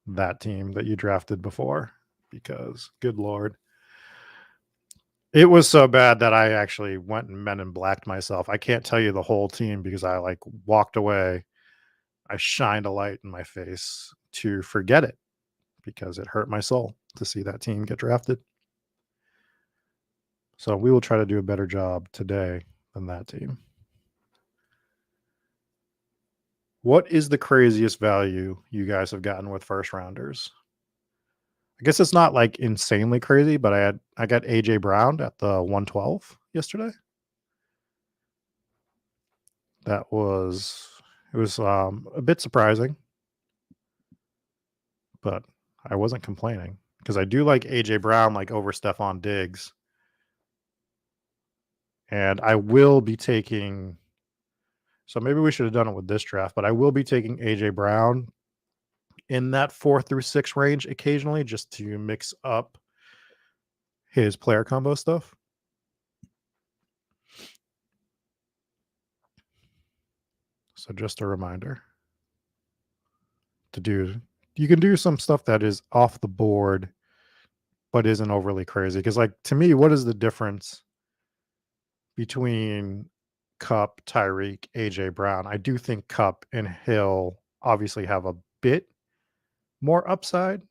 S1: that team that you drafted before, because good Lord. It was so bad that I actually went and Men in Blacked myself. I can't tell you the whole team because I walked away. I shined a light in my face to forget it because it hurt my soul to see that team get drafted. So we will try to do a better job today than that team. What is the craziest value you guys have gotten with first rounders? I guess it's not like insanely crazy, but I got AJ Brown at the 112 yesterday. It was a bit surprising, but I wasn't complaining because I do like AJ Brown over Stephon Diggs. And I will be taking, so maybe we should have done it with this draft, but I will be taking AJ Brown in that 4 through 6 range occasionally just to mix up his player combo stuff. So just a reminder you can do some stuff that is off the board, but isn't overly crazy. Because to me, what is the difference between Cup, Tyreek, AJ Brown? I do think Cup and Hill obviously have a bit more upside,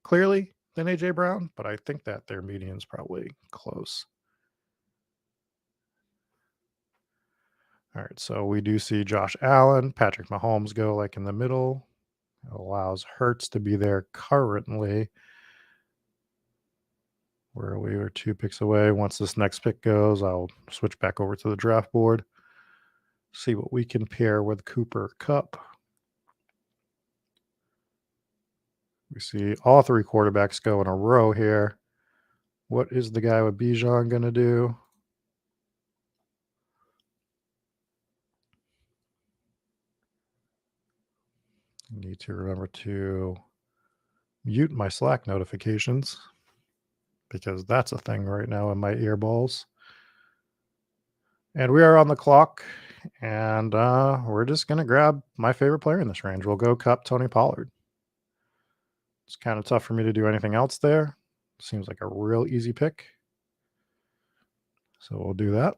S1: clearly, than AJ Brown, but I think that their median's probably close. All right, so we do see Josh Allen, Patrick Mahomes go in the middle. It allows Hurts to be there currently, where we were 2 picks away. Once this next pick goes, I'll switch back over to the draft board, see what we can pair with Cooper Kupp. We see all 3 quarterbacks go in a row here. What is the guy with Bijan going to do? I need to remember to mute my Slack notifications because that's a thing right now in my earballs. And we are on the clock, and we're just going to grab my favorite player in this range. We'll go Kupp, Tony Pollard. It's kind of tough for me to do anything else there. Seems like a real easy pick. So we'll do that.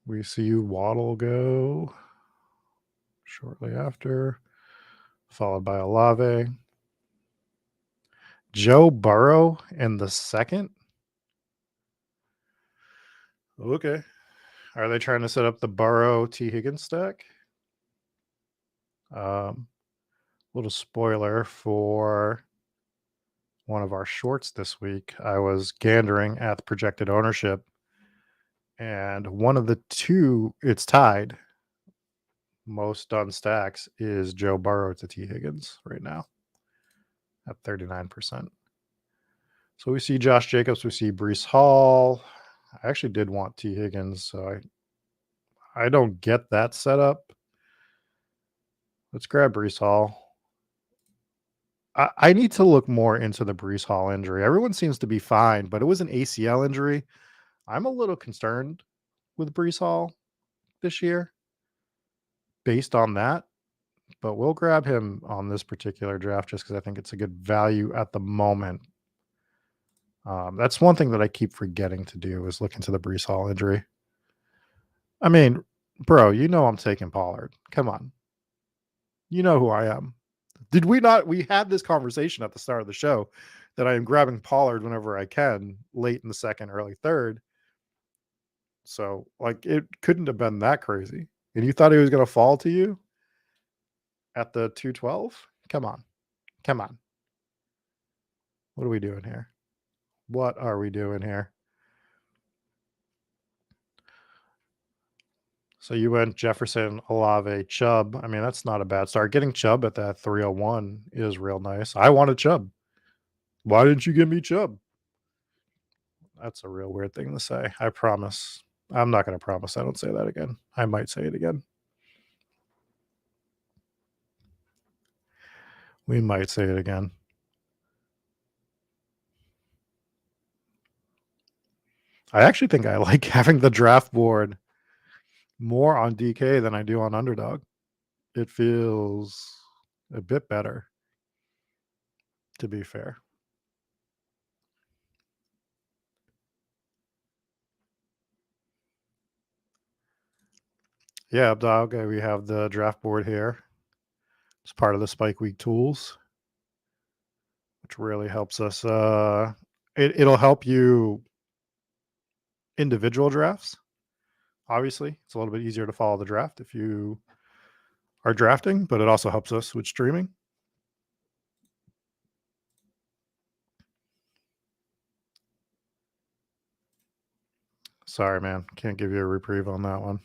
S1: We see Waddle go shortly after, followed by Olave. Joe Burrow in the second? Okay. Are they trying to set up the Burrow T. Higgins stack? Little spoiler for one of our shorts this week. I was gandering at the projected ownership, and one of the 2, it's tied. Most done stacks is Joe Burrow to T. Higgins right now at 39%. So we see Josh Jacobs, we see Breece Hall. I actually did want T. Higgins, so I don't get that setup. Let's grab Brees Hall. I need to look more into the Brees Hall injury. Everyone seems to be fine, but it was an ACL injury. I'm a little concerned with Brees Hall this year based on that, but we'll grab him on this particular draft just because I think it's a good value at the moment. That's one thing that I keep forgetting to do is look into the Brees Hall injury. I mean, bro, you know I'm taking Pollard. Come on. You know who I am. Did we not? We had this conversation at the start of the show that I am grabbing Pollard whenever I can, late in the second, early third. So, like, it couldn't have been that crazy. And you thought he was going to fall to you at the 212? Come on. Come on. What are we doing here? What are we doing here? So you went Jefferson, Olave, Chubb. I mean, that's not a bad start. Getting Chubb at that 301 is real nice. I wanted Chubb. Why didn't you give me Chubb? That's a real weird thing to say. I promise. I'm not going to promise I don't say that again. I might say it again. We might say it again. I actually think I like having the draft board more on DK than I do on Underdog. It feels a bit better, to be fair. Yeah, dog. We have the draft board here. It's part of the Spike Week tools, which really helps us. It'll help you individual drafts. Obviously, it's a little bit easier to follow the draft if you are drafting, but it also helps us with streaming. Sorry, man. Can't give you a reprieve on that one.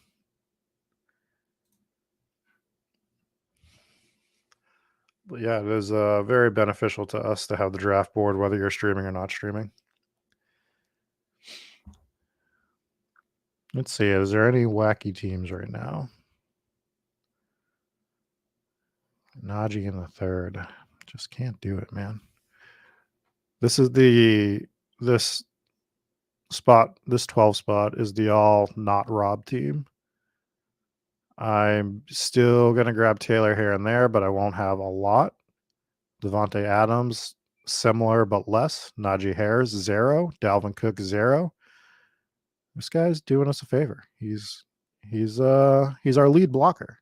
S1: But yeah, it is very beneficial to us to have the draft board, whether you're streaming or not streaming. Let's see. Is there any wacky teams right now? Najee in the third. Just can't do it, man. This 12 spot is the all not Rob team. I'm still going to grab Taylor here and there, but I won't have a lot. Devontae Adams, similar but less. Najee Harris, 0. Dalvin Cook, 0. This guy's doing us a favor. He's our lead blocker.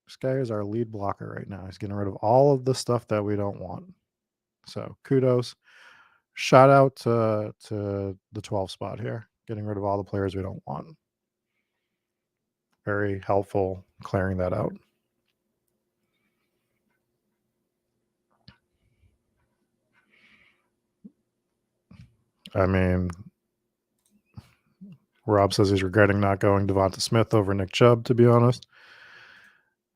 S1: This guy is our lead blocker right now. He's getting rid of all of the stuff that we don't want. So kudos. Shout out to the 12 spot here, getting rid of all the players we don't want. Very helpful clearing that out. I mean, Rob says he's regretting not going Devonta Smith over Nick Chubb, to be honest.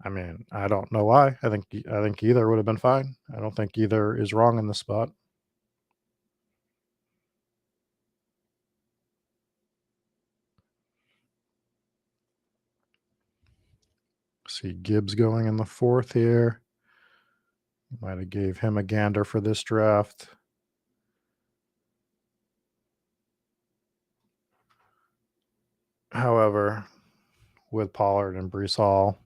S1: I mean, I don't know why. I think either would have been fine. I don't think either is wrong in this spot. See Gibbs going in the 4th here. Might have gave him a gander for this draft. However, with Pollard and Brees Hall,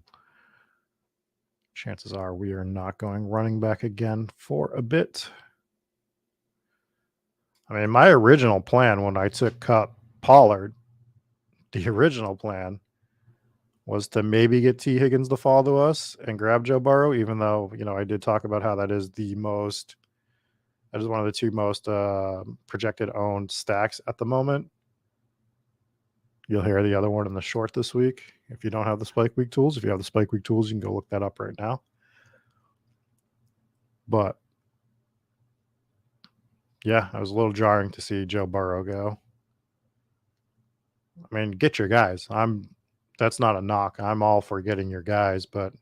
S1: chances are we are not going running back again for a bit. I mean, my original plan when I took cut Pollard, the original plan was to maybe get T. Higgins to fall to us and grab Joe Burrow, even though, I did talk about how that is one of the 2 most projected owned stacks at the moment. You'll hear the other one in the short this week. If you don't have the Spike Week tools, if you have the Spike Week tools, you can go look that up right now. But yeah, it was a little jarring to see Joe Burrow go. I mean, get your guys. That's not a knock. I'm all for getting your guys, but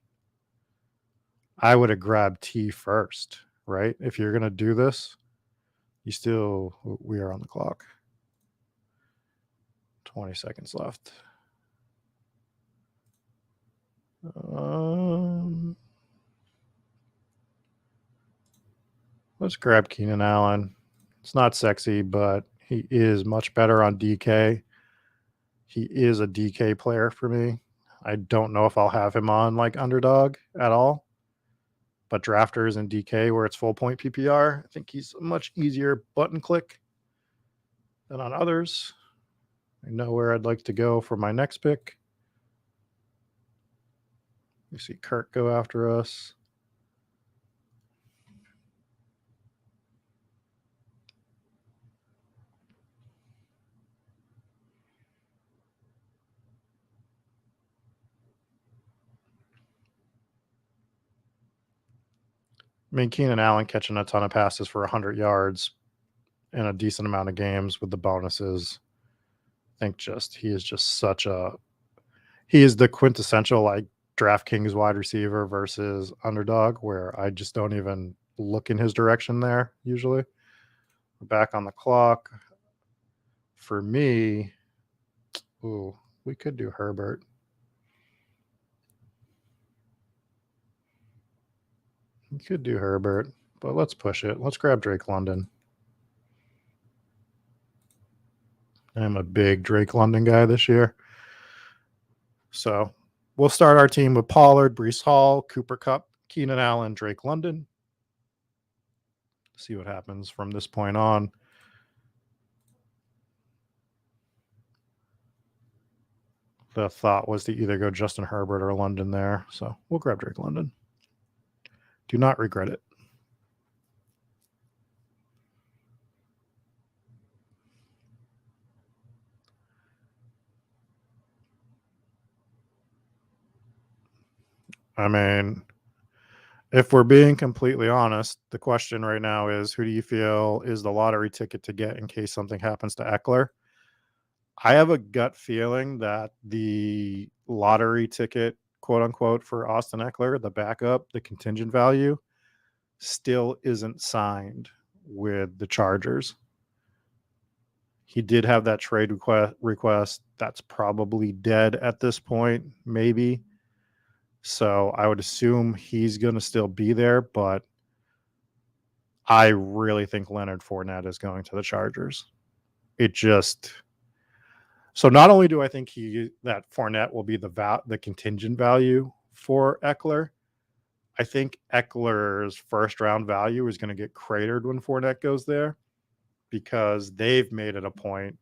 S1: I would have grabbed T first, right? If you're going to do this, we are on the clock. 20 seconds left. Let's grab Keenan Allen. It's not sexy, but he is much better on DK. He is a DK player for me. I don't know if I'll have him on like underdog at all, but drafters and DK where it's full point PPR, I think he's a much easier button click than on others. I know where I'd like to go for my next pick. You see Kirk go after us. I mean, Keenan Allen catching a ton of passes for 100 yards in a decent amount of games with the bonuses. I think he is just he is the quintessential like Draftkings wide receiver versus underdog, where I just don't even look in his direction there usually. We're back on the clock. For me, we could do Herbert. We could do Herbert, but let's push it. Let's grab Drake London. I'm a big Drake London guy this year. So we'll start our team with Pollard, Breece Hall, Cooper Kupp, Keenan Allen, Drake London. See what happens from this point on. The thought was to either go Justin Herbert or London there. So we'll grab Drake London. Do not regret it. I mean, if we're being completely honest, the question right now is who do you feel is the lottery ticket to get in case something happens to Eckler? I have a gut feeling that the lottery ticket, quote unquote, for Austin Eckler, the backup, the contingent value, still isn't signed with the Chargers. He did have that trade request. That's probably dead at this point, maybe. So I would assume he's going to still be there, but I really think Leonard Fournette is going to the Chargers. So not only do I think that Fournette will be the contingent value for Eckler, I think Eckler's first round value is going to get cratered when Fournette goes there because they've made it a point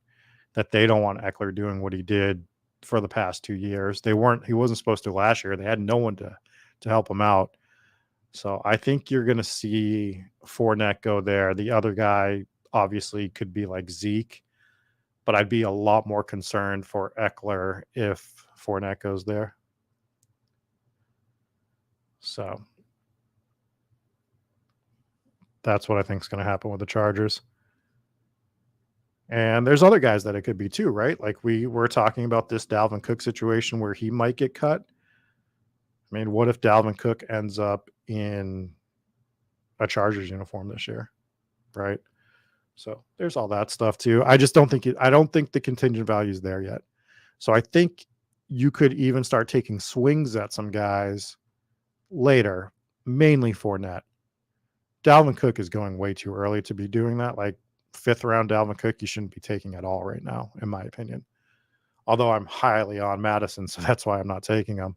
S1: that they don't want Eckler doing what he did for the past 2 years. He wasn't supposed to last year. They had no one to help him out. So I think you're going to see Fournette go there. The other guy obviously could be like Zeke, but I'd be a lot more concerned for Eckler if Fournette goes there. So that's what I think is going to happen with the Chargers. And there's other guys that it could be too, right? Like we were talking about this Dalvin Cook situation where he might get cut. I mean, what if Dalvin Cook ends up in a Chargers uniform this year, right? So there's all that stuff too. I just don't think the contingent value is there yet. So I think you could even start taking swings at some guys later, mainly Fournette. Dalvin Cook is going way too early to be doing that. Like 5th round Dalvin Cook, you shouldn't be taking at all right now, in my opinion. Although I'm highly on Madison, so that's why I'm not taking him.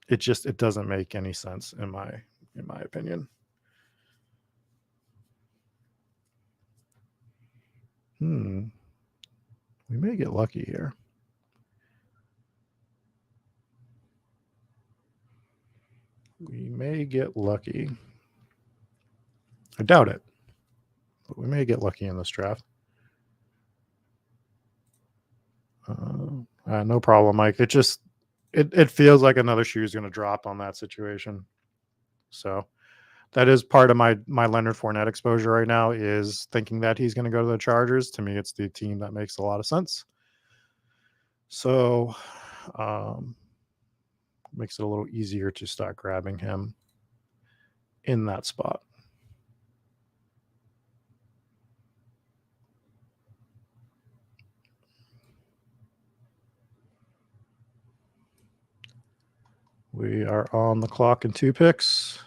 S1: It doesn't make any sense in my opinion. We may get lucky here. We may get lucky. I doubt it, but we may get lucky in this draft. No problem, Mike. It feels like another shoe is going to drop on that situation. So that is part of my Leonard Fournette exposure right now is thinking that he's going to go to the Chargers. To me, it's the team that makes a lot of sense. So makes it a little easier to start grabbing him in that spot. We are on the clock in 2 picks.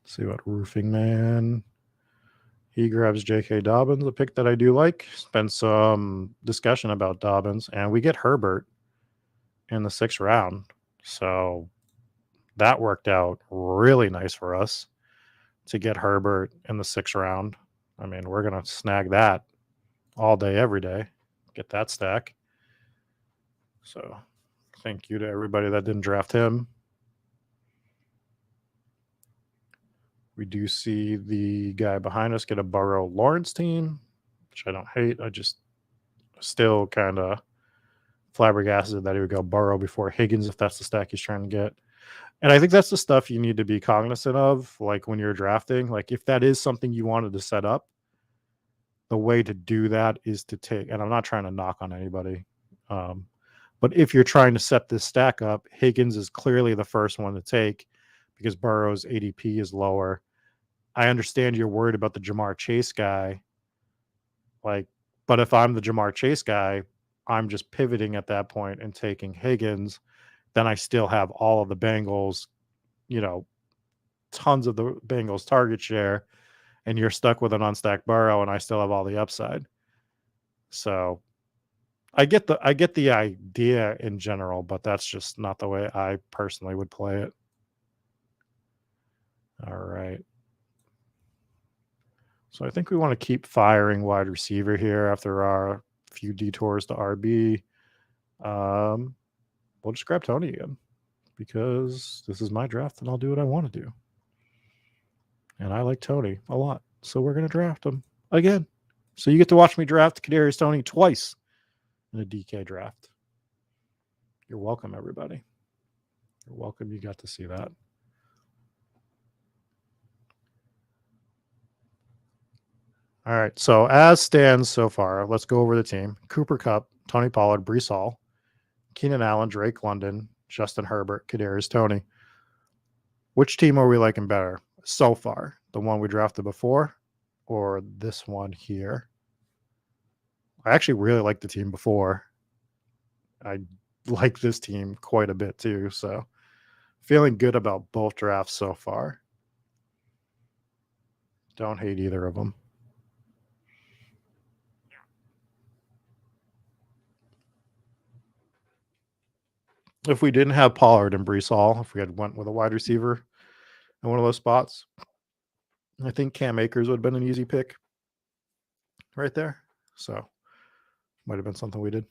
S1: Let's see what Roofing Man. He grabs J.K. Dobbins, a pick that I do like. Spent some discussion about Dobbins, and we get Herbert in the 6th round. So that worked out really nice for us to get Herbert in the 6th round. I mean, we're going to snag that all day, every day. Get that stack. So thank you to everybody that didn't draft him. We do see the guy behind us get a Burrow Lawrence team, which I don't hate. I just still kind of flabbergasted that he would go Burrow before Higgins if that's the stack he's trying to get. And I think that's the stuff you need to be cognizant of, like when you're drafting. Like if that is something you wanted to set up, the way to do that is to take, and I'm not trying to knock on anybody, but if you're trying to set this stack up, Higgins is clearly the first one to take because Burrow's ADP is lower. I understand you're worried about the Jamar Chase guy. But if I'm the Jamar Chase guy, I'm just pivoting at that point and taking Higgins. Then I still have all of the Bengals, tons of the Bengals target share, and you're stuck with an unstacked Burrow, and I still have all the upside. So I get the idea in general, but that's just not the way I personally would play it. All right. So I think we want to keep firing wide receiver here after our few detours to RB. We'll just grab Tony again because this is my draft and I'll do what I want to do. And I like Tony a lot. So we're going to draft him again. So you get to watch me draft Kadarius Toney twice in a DK draft. You're welcome, everybody. You're welcome. You got to see that. All right. So as stands so far, let's go over the team. Cooper Kupp, Tony Pollard, Breece Hall, Keenan Allen, Drake London, Justin Herbert, Kadarius Toney. Which team are we liking better so far? The one we drafted before or this one here? I actually really like the team before. I like this team quite a bit too. So feeling good about both drafts so far. Don't hate either of them. If we didn't have Pollard and Breece Hall, if we had went with a wide receiver in one of those spots, I think Cam Akers would have been an easy pick right there. So might have been something we did.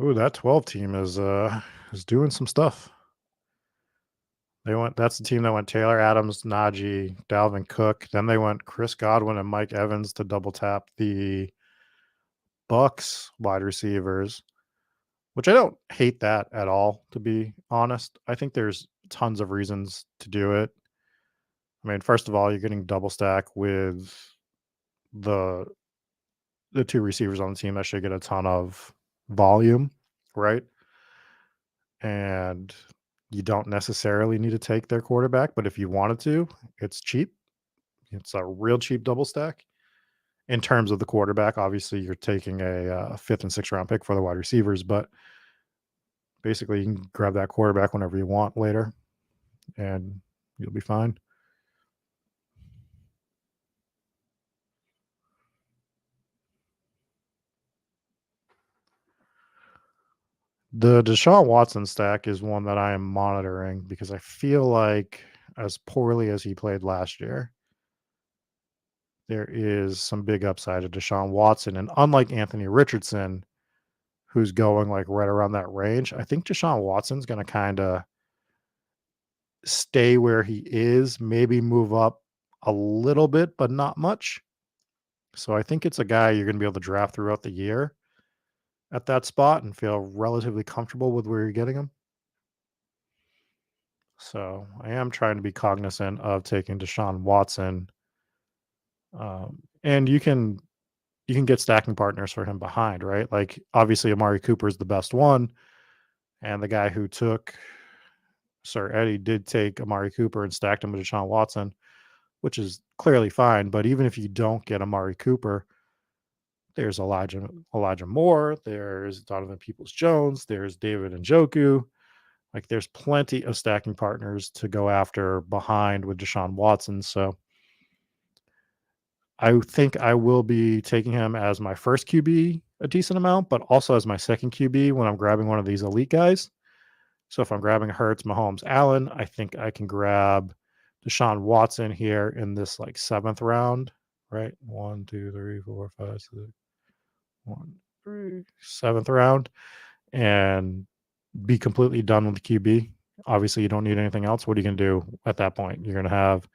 S1: Ooh, that 12 team is doing some stuff. That's the team that went Taylor Adams, Najee, Dalvin Cook. Then they went Chris Godwin and Mike Evans to double tap the Bucks wide receivers, which I don't hate that at all, to be honest. I think there's tons of reasons to do it. I mean, first of all, you're getting double stack with the two receivers on the team that should get a ton of volume, right? And you don't necessarily need to take their quarterback, but if you wanted to, it's cheap. It's a real cheap double stack. In terms of the quarterback, obviously you're taking a 5th and 6th round pick for the wide receivers, but basically you can grab that quarterback whenever you want later and you'll be fine. The Deshaun Watson stack is one that I am monitoring because I feel like as poorly as he played last year, there is some big upside to Deshaun Watson. And unlike Anthony Richardson, who's going like right around that range, I think Deshaun Watson's going to kind of stay where he is, maybe move up a little bit, but not much. So I think it's a guy you're going to be able to draft throughout the year at that spot and feel relatively comfortable with where you're getting him. So I am trying to be cognizant of taking Deshaun Watson. And you can get stacking partners for him behind, right? Like obviously Amari Cooper is the best one. And the guy who took Sir Eddie did take Amari Cooper and stacked him with Deshaun Watson. which is clearly fine. But even if you don't get Amari Cooper, there's Elijah Moore, there's Donovan Peoples-Jones, there's David Njoku. Like there's plenty of stacking partners to go after behind with Deshaun Watson. So I think I will be taking him as my first QB a decent amount, but also as my second QB when I'm grabbing one of these elite guys. So if I'm grabbing Hurts, Mahomes, Allen, I think I can grab Deshaun Watson here in this like seventh round, right? 1, 2, 3, 4, 5, 6. 1, 3, seventh round, and be completely done with the QB. Obviously, you don't need anything else. What are you going to do at that point? You're going to have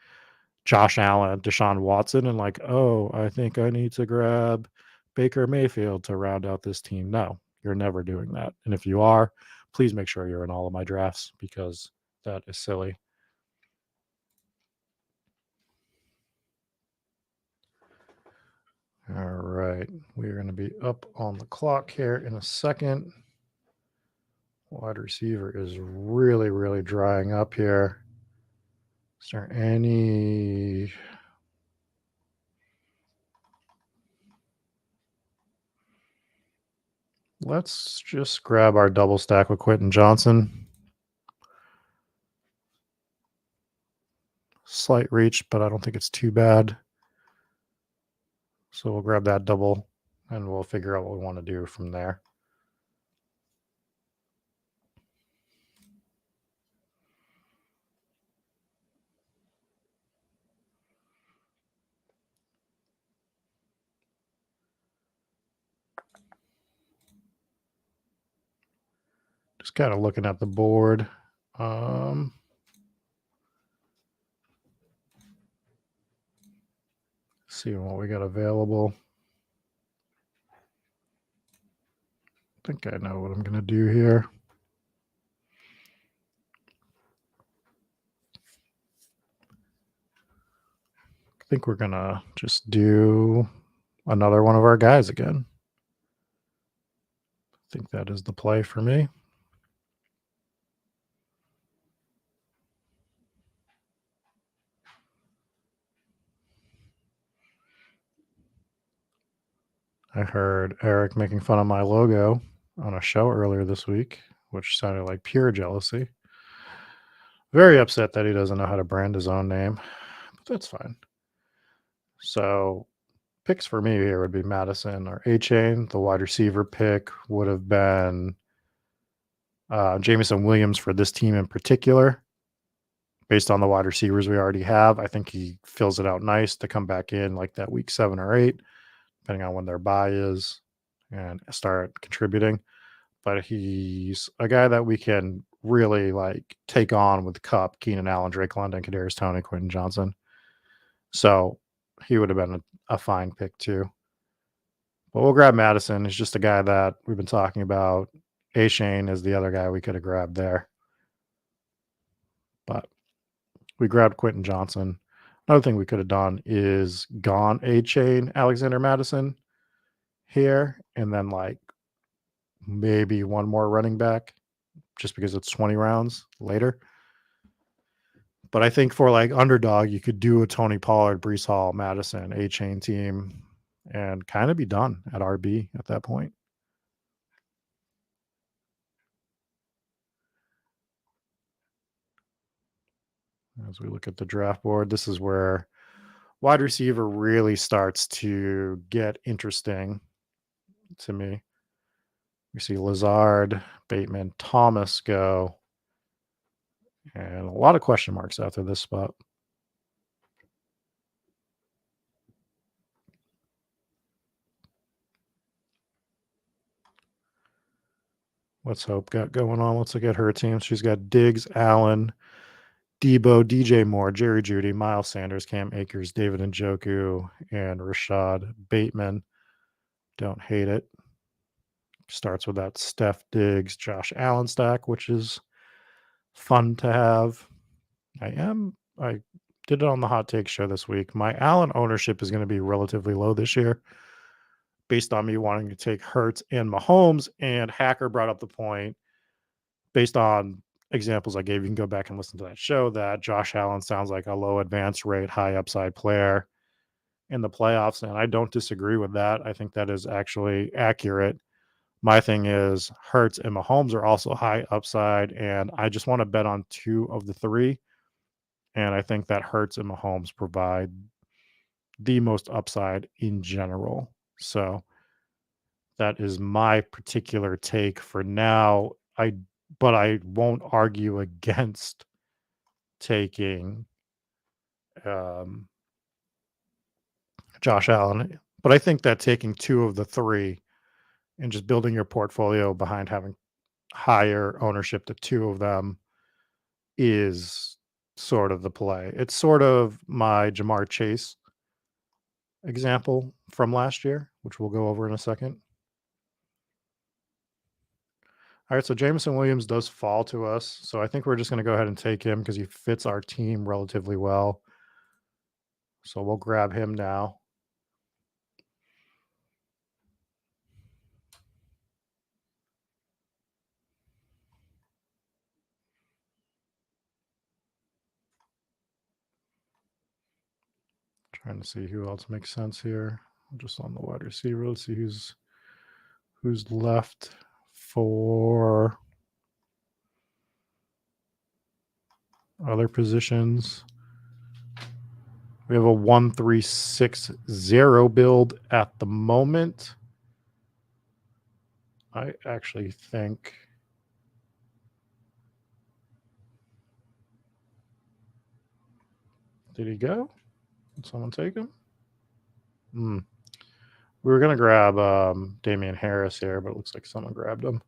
S1: Josh Allen, Deshaun Watson, and like, oh, I think I need to grab Baker Mayfield to round out this team. No, you're never doing that. And if you are, please make sure you're in all of my drafts because that is silly. All right. We're going to be up on the clock here in a second. Wide receiver is really, really drying up here. Is there any... Let's just grab our double stack with Quentin Johnson. Slight reach, but I don't think it's too bad. So we'll grab that double and we'll figure out what we want to do from there. Just kind of looking at the board. Seeing what we got available. I think I know what I'm going to do here. I think we're going to just do another one of our guys again. I think that is the play for me. I heard Eric making fun of my logo on a show earlier this week, which sounded like pure jealousy. Very upset that he doesn't know how to brand his own name, but that's fine. So picks for me here would be Madison or A-Chain. The wide receiver pick would have been Jameson Williams for this team in particular. Based on the wide receivers we already have, I think he fills it out nice to come back in like that week 7 or 8, depending on when their bye is, and start contributing. But he's a guy that we can really like take on with Cup, Keenan Allen, Drake London, Kadarius Toney, Quentin Johnson. So he would have been a fine pick too. But we'll grab Madison. He's just a guy that we've been talking about. A-Shane is the other guy we could have grabbed there. But we grabbed Quentin Johnson. Another thing we could have done is gone A-Chain, Alexander Madison here, and then like maybe one more running back just because it's 20 rounds later. But I think for like underdog, you could do a Tony Pollard, Breece Hall, Madison, A-Chain team and kind of be done at RB at that point. As we look at the draft board, this is where wide receiver really starts to get interesting to me. We see Lazard, Bateman, Thomas go, and a lot of question marks after this spot. What's Hope got going on? Let's look at her team. She's got Diggs, Allen, Debo, DJ Moore, Jerry Jeudy, Miles Sanders, Cam Akers, David Njoku, and Rashad Bateman. Don't hate it. Starts with that Steph Diggs, Josh Allen stack, which is fun to have. I did it on the Hot Take show this week. My Allen ownership is going to be relatively low this year based on me wanting to take Hurts and Mahomes. And Hacker brought up the point based on examples I gave, you can go back and listen to that show, that Josh Allen sounds like a low advance rate, high upside player in the playoffs. And I don't disagree with that. I think that is actually accurate. My thing is Hurts and Mahomes are also high upside, and I just want to bet on two of the three. And I think that Hurts and Mahomes provide the most upside in general. So that is my particular take for now. But I won't argue against taking um, Josh Allen. But I think that taking two of the three and just building your portfolio behind having higher ownership to two of them is sort of the play. It's sort of my Jamar Chase example from last year, which we'll go over in a second. All right, so Jameson Williams does fall to us. So I think we're just going to go ahead and take him because he fits our team relatively well. So we'll grab him now. Trying to see who else makes sense here. Just on the wide receiver. Let's see who's left for other positions. We have a 1-3-6-0 build at the moment. I actually think did he go? Did someone take him? We were going to grab Damian Harris here, but it looks like someone grabbed him.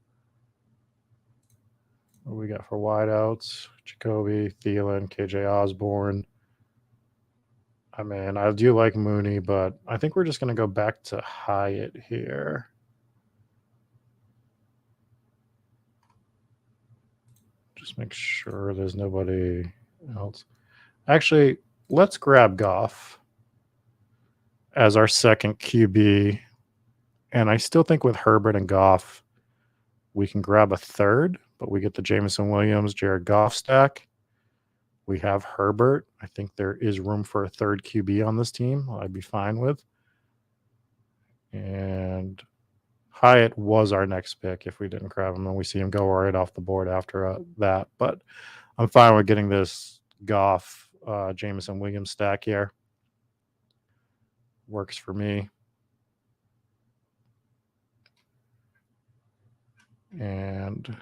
S1: What do we got for wideouts? Jacoby, Thielen, KJ Osborne. I mean, I do like Mooney, but I think we're just going to go back to Hyatt here. Just make sure there's nobody else. Actually, let's grab Goff as our second QB. And I still think with Herbert and Goff, we can grab a third, but we get the Jameson Williams, Jared Goff stack. We have Herbert. I think there is room for a third QB on this team. I'd be fine with. And Hyatt was our next pick if we didn't grab him, and we see him go right off the board after that. But I'm fine with getting this Goff, Jameson Williams stack here. Works for me. And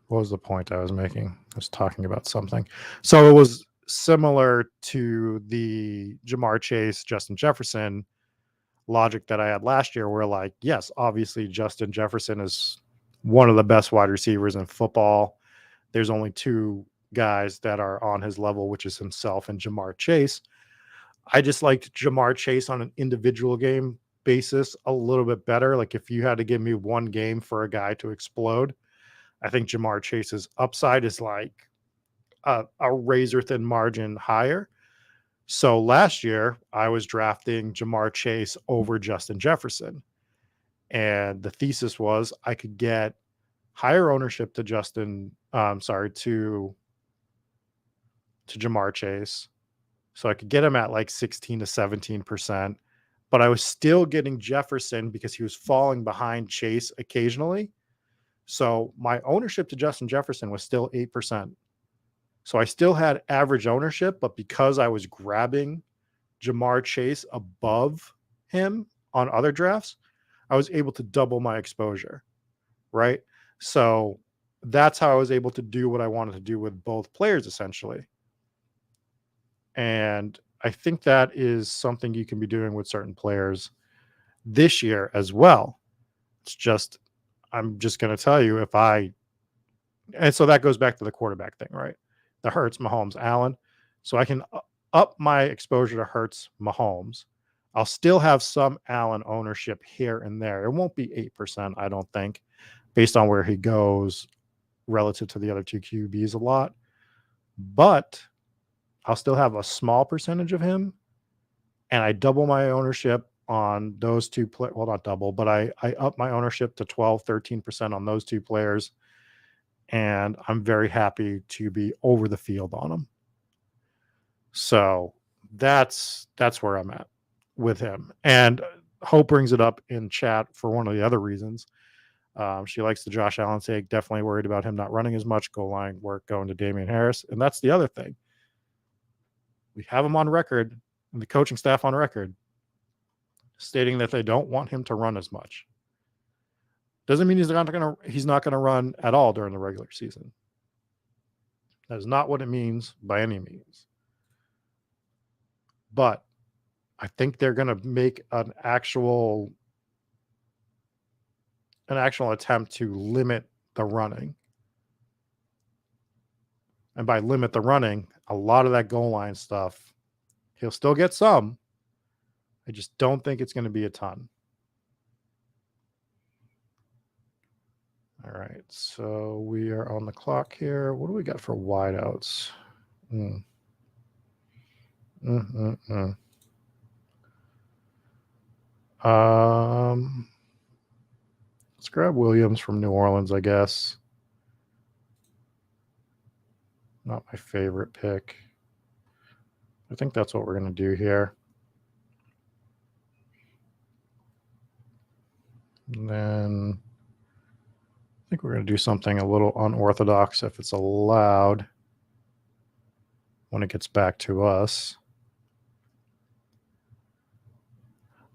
S1: what was the point I was making? I was talking about something. So it was similar to the Jamar Chase, Justin Jefferson logic that I had last year, where like, yes, obviously Justin Jefferson is one of the best wide receivers in football. There's only two guys that are on his level, which is himself and Jamar Chase. I just liked Jamar Chase on an individual game basis a little bit better. Like if you had to give me one game for a guy to explode, I think Jamar Chase's upside is like a razor thin margin higher. So last year, I was drafting Jamar Chase over Justin Jefferson. And the thesis was I could get higher ownership to to Jamar Chase. So I could get him at like 16 to 17%. But I was still getting Jefferson because he was falling behind Chase occasionally. So my ownership to Justin Jefferson was still 8%. So I still had average ownership, but because I was grabbing Jamar Chase above him on other drafts, I was able to double my exposure, right? So that's how I was able to do what I wanted to do with both players, essentially. And I think that is something you can be doing with certain players this year as well. It's just, I'm just going to tell you and so that goes back to the quarterback thing, right? The Hurts, Mahomes, Allen. So I can up my exposure to Hurts, Mahomes. I'll still have some Allen ownership here and there. It won't be 8%, I don't think, based on where he goes relative to the other two QBs a lot. But I'll still have a small percentage of him, and I double my ownership on those two well, not double, but I up my ownership to 12, 13% on those two players. And I'm very happy to be over the field on him. So that's where I'm at with him. And Hope brings it up in chat for one of the other reasons. She likes the Josh Allen take. Definitely worried about him not running as much. Goal line work going to Damian Harris. And that's the other thing. We have him on record, and the coaching staff on record, stating that they don't want him to run as much. Doesn't mean he's not gonna run at all during the regular season. That is not what it means by any means. But I think they're gonna make an actual attempt to limit the running. And by limit the running, a lot of that goal line stuff, he'll still get some. I just don't think it's going to be a ton. All right, so we are on the clock here. What do we got for wideouts? Let's grab Williams from New Orleans, I guess. Not my favorite pick. I think that's what we're going to do here. And then I think we're going to do something a little unorthodox if it's allowed when it gets back to us.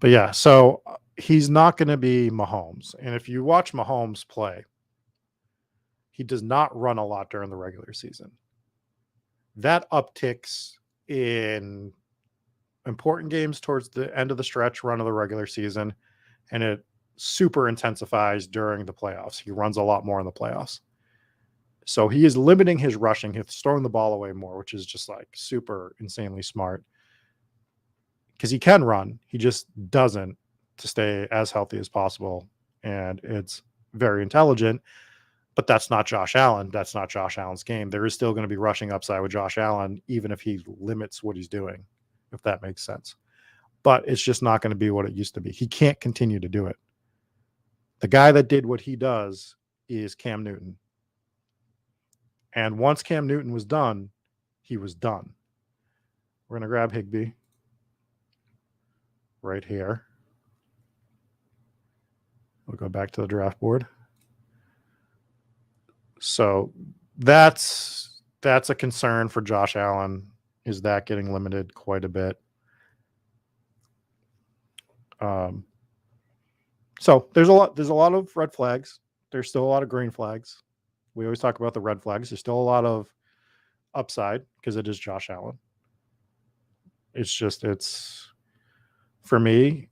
S1: But yeah, so he's not going to be Mahomes. And if you watch Mahomes play, he does not run a lot during the regular season. That upticks in important games towards the end of the stretch run of the regular season, and it super intensifies during the playoffs. He runs a lot more in the playoffs. So he is limiting his rushing. He's throwing the ball away more, which is just like super insanely smart. Because he can run. He just doesn't, to stay as healthy as possible. And it's very intelligent. But that's not Josh Allen. That's not Josh Allen's game. There is still going to be rushing upside with Josh Allen, even if he limits what he's doing, if that makes sense. But it's just not going to be what it used to be. He can't continue to do it. The guy that did what he does is Cam Newton. And once Cam Newton was done, he was done. We're going to grab Higbee right here. We'll go back to the draft board. So that's a concern for Josh Allen, is that getting limited quite a bit. So there's a lot of red flags. There's still a lot of green flags. We always talk about the red flags. There's still a lot of upside because it is Josh Allen. It's for me,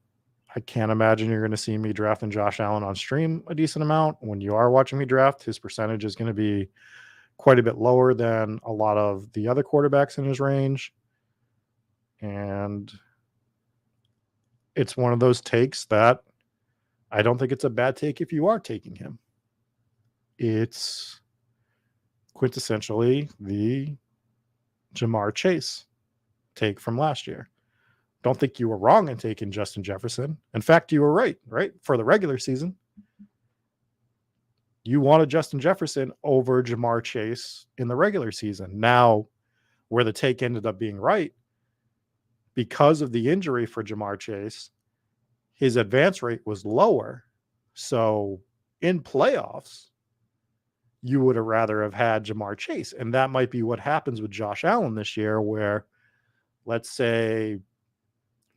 S1: I can't imagine you're going to see me drafting Josh Allen on stream a decent amount. When you are watching me draft, his percentage is going to be quite a bit lower than a lot of the other quarterbacks in his range. And it's one of those takes that I don't think it's a bad take if you are taking him. It's quintessentially the Jamar Chase take from last year. Don't think you were wrong in taking Justin Jefferson. In fact, you were right? For the regular season. You wanted Justin Jefferson over Jamar Chase in the regular season. Now, where the take ended up being right, because of the injury for Jamar Chase, his advance rate was lower. So in playoffs, you would have rather have had Jamar Chase. And that might be what happens with Josh Allen this year, where let's say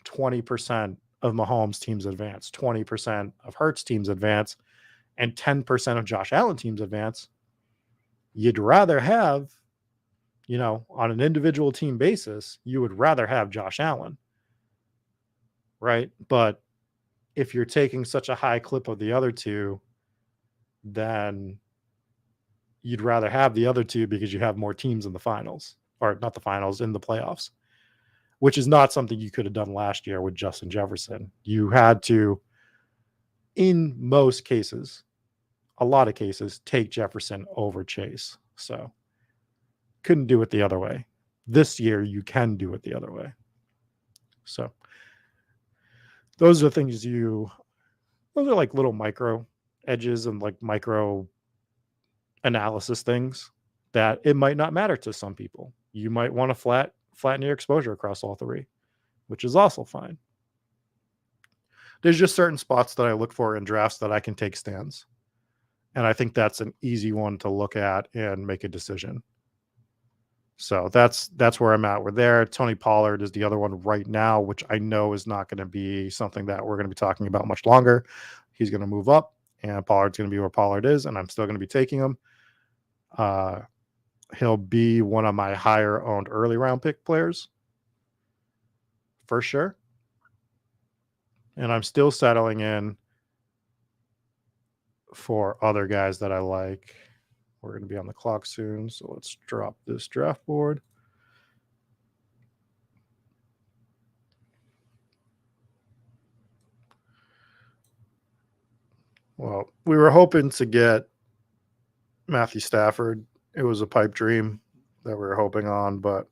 S1: 20% of Mahomes teams advance, 20% of Hurts teams advance, and 10% of Josh Allen teams advance. You'd rather have, on an individual team basis, you would rather have Josh Allen, right? But if you're taking such a high clip of the other two, then you'd rather have the other two because you have more teams in the finals, or not the finals, in the playoffs, which is not something you could have done last year with Justin Jefferson. You had to, in most cases, a lot of cases, take Jefferson over Chase. So couldn't do it the other way. This year, you can do it the other way. So those are things those are like little micro edges and like micro analysis things that it might not matter to some people. You might want to flatten your exposure across all three, which is also fine. There's just certain spots that I look for in drafts that I can take stands. And I think that's an easy one to look at and make a decision. So that's where I'm at. We're there. Tony Pollard is the other one right now, which I know is not going to be something that we're going to be talking about much longer. He's going to move up, and Pollard's going to be where Pollard is, and I'm still going to be taking him. He'll be one of my higher owned early round pick players for sure. And I'm still settling in for other guys that I like. We're going to be on the clock soon, so let's drop this draft board. Well, we were hoping to get Matthew Stafford. It was a pipe dream that we were hoping on, but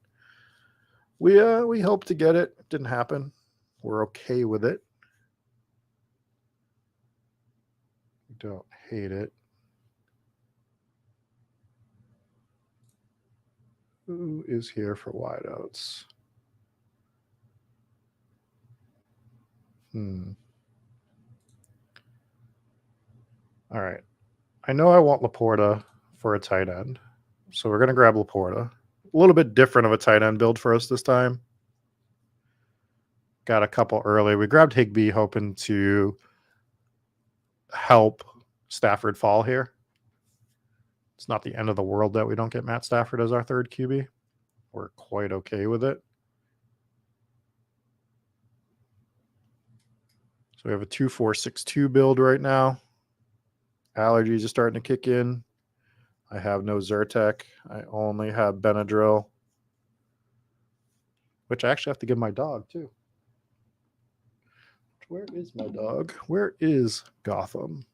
S1: we hoped to get it. It didn't happen. We're okay with it. We don't hate it. Who is here for wideouts? All right. I know I want Laporta for a tight end, so we're going to grab Laporta. A little bit different of a tight end build for us this time. Got a couple early. We grabbed Higbee hoping to help Stafford fall here. It's not the end of the world that we don't get Matt Stafford as our third QB. We're quite okay with it. So we have a 2-4-6-2 build right now. Allergies are starting to kick in. I have no Zyrtec. I only have Benadryl, which I actually have to give my dog too. Where is my dog? Where is Gotham?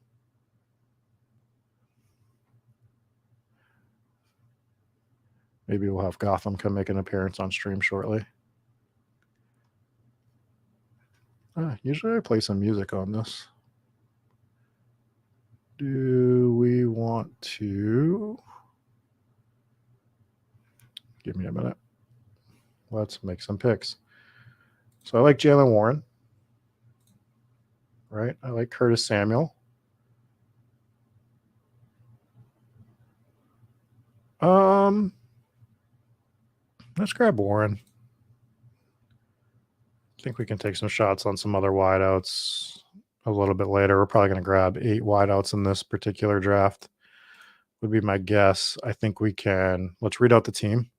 S1: Maybe we'll have Gotham come make an appearance on stream shortly. Usually I play some music on this. Do we want to? Give me a minute. Let's make some picks. So I like Jalen Warren. Right? I like Curtis Samuel. Let's grab Warren. I think we can take some shots on some other wideouts a little bit later. We're probably going to grab 8 wideouts in this particular draft, would be my guess. I think we can. Let's read out the team.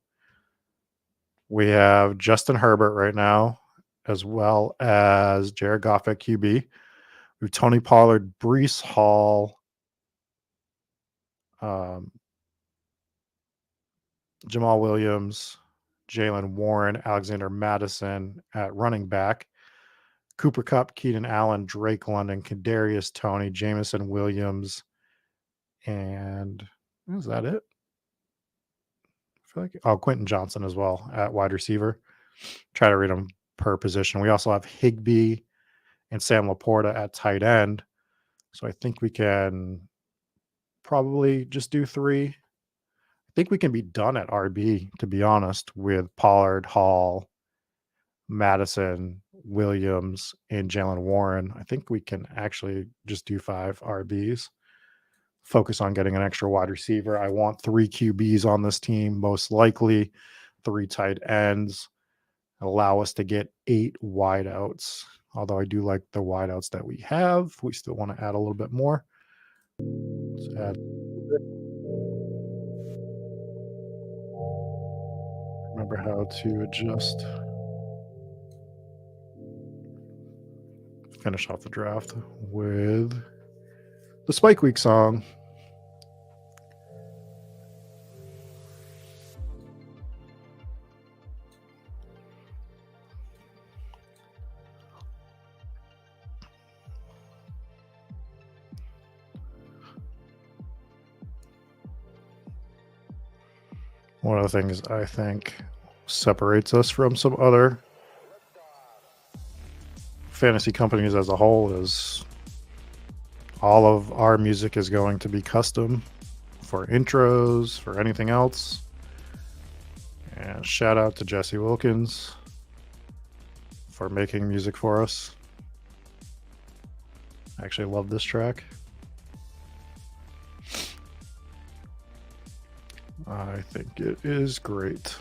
S1: We have Justin Herbert right now, as well as Jared Goff at QB. We have Tony Pollard, Breece Hall, Jamal Williams, Jalen Warren, Alexander Madison at running back, Cooper Kupp, Keenan Allen, Drake London, Kadarius Toney, Jamison Williams, and is that it? I feel like Quentin Johnson as well at wide receiver. Try to read them per position. We also have Higbee and Sam Laporta at tight end. So I think we can probably just do 3. I think we can be done at RB, to be honest, with Pollard, Hall, Madison, Williams, and Jalen Warren. I think we can actually just do 5 RBs. Focus on getting an extra wide receiver. I want 3 QBs on this team, most likely 3 tight ends. Allow us to get 8 wideouts. Although I do like the wideouts that we have. We still want to add a little bit more. Let's add. Remember how to adjust. Finish off the draft with the Spike Week song. One of the things I think separates us from some other fantasy companies as a whole is all of our music is going to be custom for intros, for anything else. And shout out to Jesse Wilkins for making music for us. I actually love this track. I think it is great.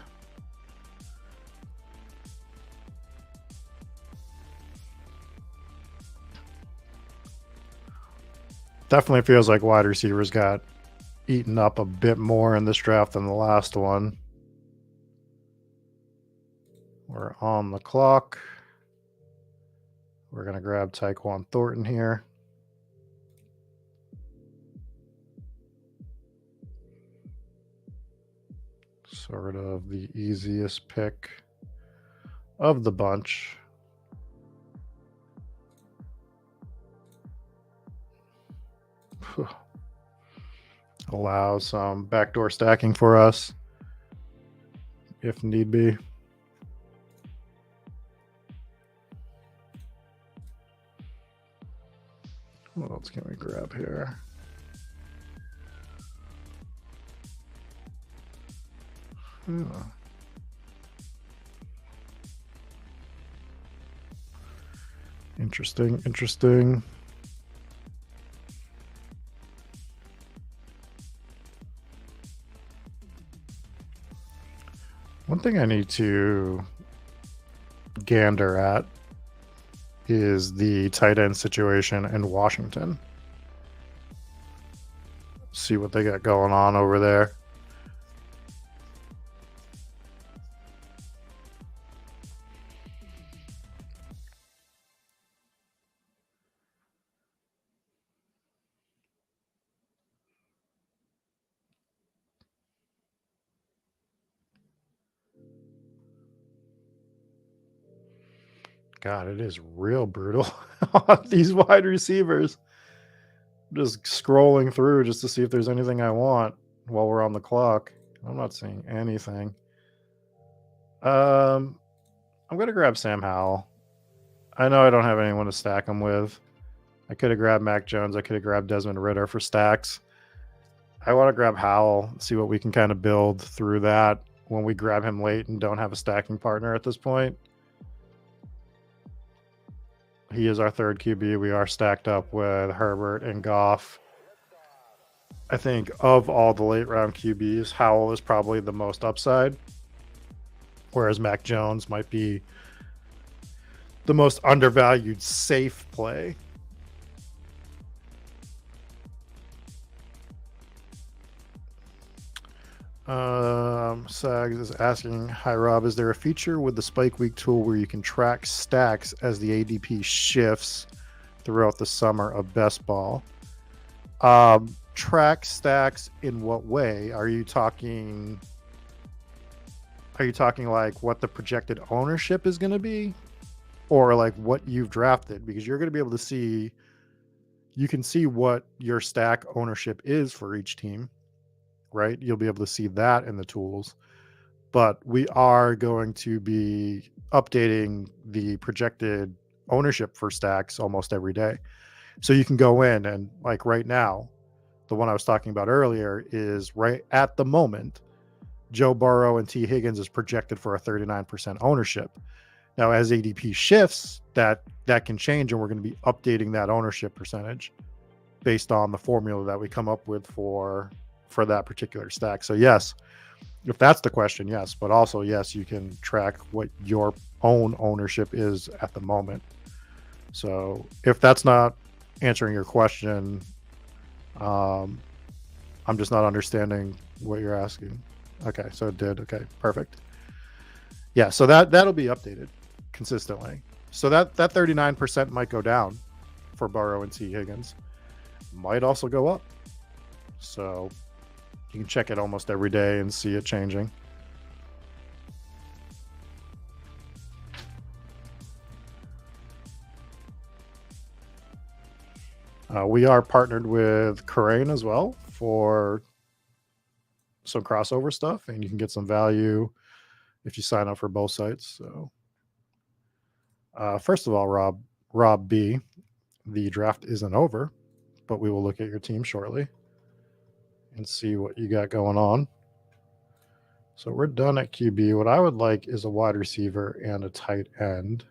S1: Definitely feels like wide receivers got eaten up a bit more in this draft than the last one. We're on the clock. We're going to grab Tyquan Thornton here. Sort of the easiest pick of the bunch. Allow some backdoor stacking for us if need be. What else can we grab here? Interesting. One thing I need to gander at is the tight end situation in Washington. See what they got going on over there. God, it is real brutal on these wide receivers. I'm just scrolling through just to see if there's anything I want while we're on the clock. I'm not seeing anything. I'm going to grab Sam Howell. I know I don't have anyone to stack him with. I could have grabbed Mac Jones. I could have grabbed Desmond Ridder for stacks. I want to grab Howell, see what we can kind of build through that when we grab him late and don't have a stacking partner at this point. He is our third QB. We are stacked up with Herbert and Goff. I think of all the late round QBs, Howell is probably the most upside, whereas Mac Jones might be the most undervalued safe play. Sags is asking, hi Rob, is there a feature with the Spike Week tool where you can track stacks as the ADP shifts throughout the summer of best ball? Track stacks in what way? Are you talking like what the projected ownership is going to be, or like what you've drafted? Because you're going to be able to see, you can see what your stack ownership is for each team, right? You'll be able to see that in the tools. But we are going to be updating the projected ownership for stacks almost every day. So you can go in and, like right now, the one I was talking about earlier is right at the moment, Joe Burrow and T. Higgins is projected for a 39% ownership. Now, as ADP shifts, that can change, and we're going to be updating that ownership percentage based on the formula that we come up with for that particular stack. So yes, if that's the question, yes. But also, yes, you can track what your own ownership is at the moment. So if that's not answering your question, I'm just not understanding what you're asking. Okay, so it did. Okay, perfect. Yeah, so that'll be updated consistently. So that 39% might go down for Burrow and T. Higgins. Might also go up. So you can check it almost every day and see it changing. We are partnered with Crane as well for some crossover stuff, and you can get some value if you sign up for both sites. So first of all, Rob B, the draft isn't over, but we will look at your team shortly. and see what you got going on. So we're done at QB. What I would like is a wide receiver and a tight end.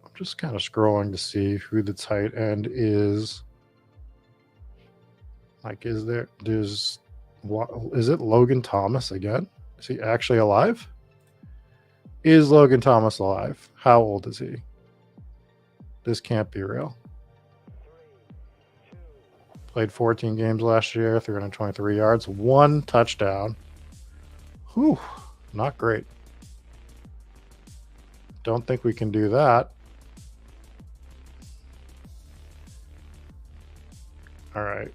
S1: I'm just kind of scrolling to see who the tight end is. Like, is it Logan Thomas again? Is he actually alive? Is Logan Thomas alive? How old is he? This can't be real. Played 14 games last year, 323 yards, 1 touchdown. Whew, not great. Don't think we can do that. All right.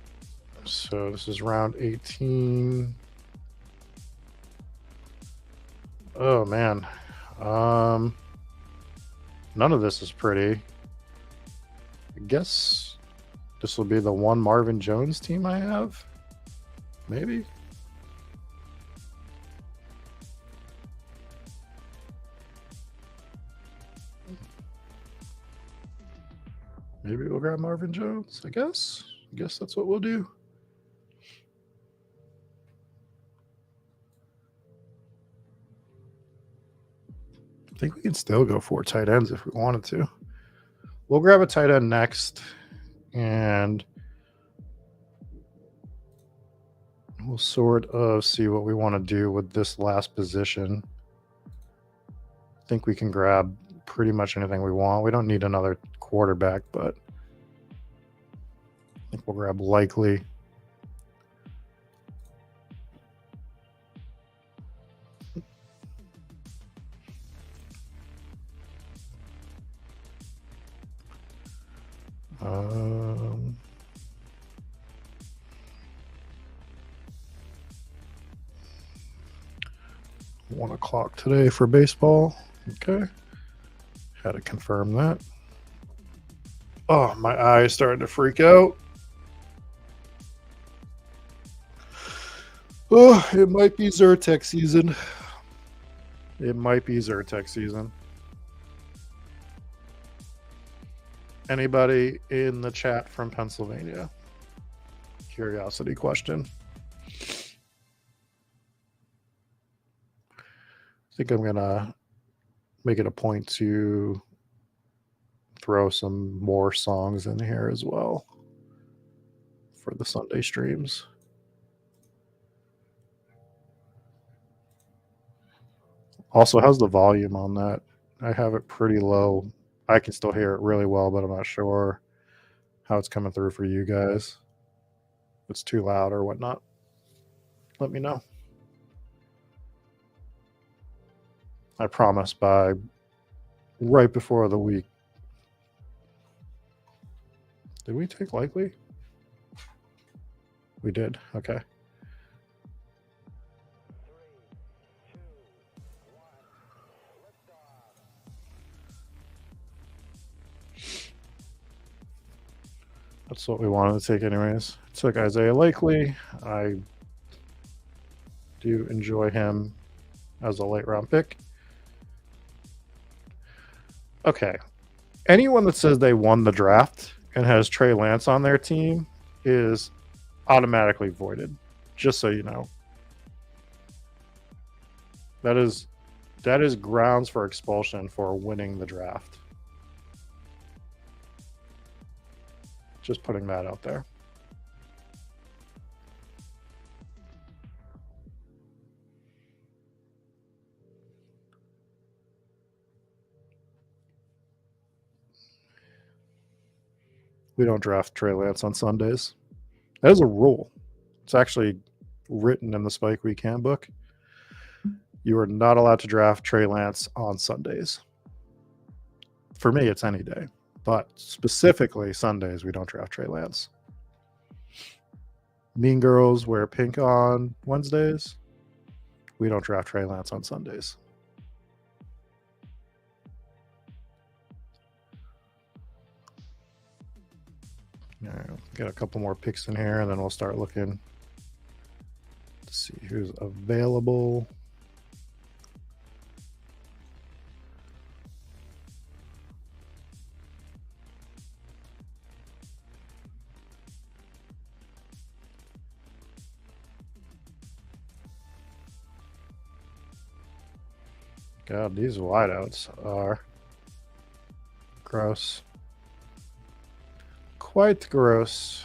S1: So this is round 18. Oh, man. None of this is pretty. I guess this will be the one Marvin Jones team I have. Maybe. Maybe we'll grab Marvin Jones, I guess. I guess that's what we'll do. I think we can still go 4 tight ends if we wanted to. We'll grab a tight end next, and we'll sort of see what we want to do with this last position. I think we can grab pretty much anything we want. We don't need another quarterback, but I think we'll grab likely. Um, 1 o'clock today for baseball. Okay. Had to confirm that. Oh, my eye is starting to freak out. Oh, it might be Zyrtec season. It might be Zyrtec season. Anybody in the chat from Pennsylvania? Curiosity question. I think I'm going to make it a point to throw some more songs in here as well for the Sunday streams. Also, how's the volume on that? I have it pretty low. I can still hear it really well, but I'm not sure how it's coming through for you guys. If it's too loud or whatnot, let me know. I promise by right before the week. Did we take likely? We did. Okay. That's what we wanted to take anyways. Took Isaiah Likely. I do enjoy him as a late round pick. Okay. Anyone that says they won the draft and has Trey Lance on their team is automatically voided, just so you know. That is grounds for expulsion for winning the draft. Just putting that out there. We don't draft Trey Lance on Sundays. That is a rule. It's actually written in the Spike Week handbook. You are not allowed to draft Trey Lance on Sundays. For me, it's any day. But specifically Sundays, we don't draft Trey Lance. Mean Girls wear pink on Wednesdays. We don't draft Trey Lance on Sundays. All right, get a couple more picks in here, and then we'll start looking to see who's available. God, these wideouts are gross. Quite gross.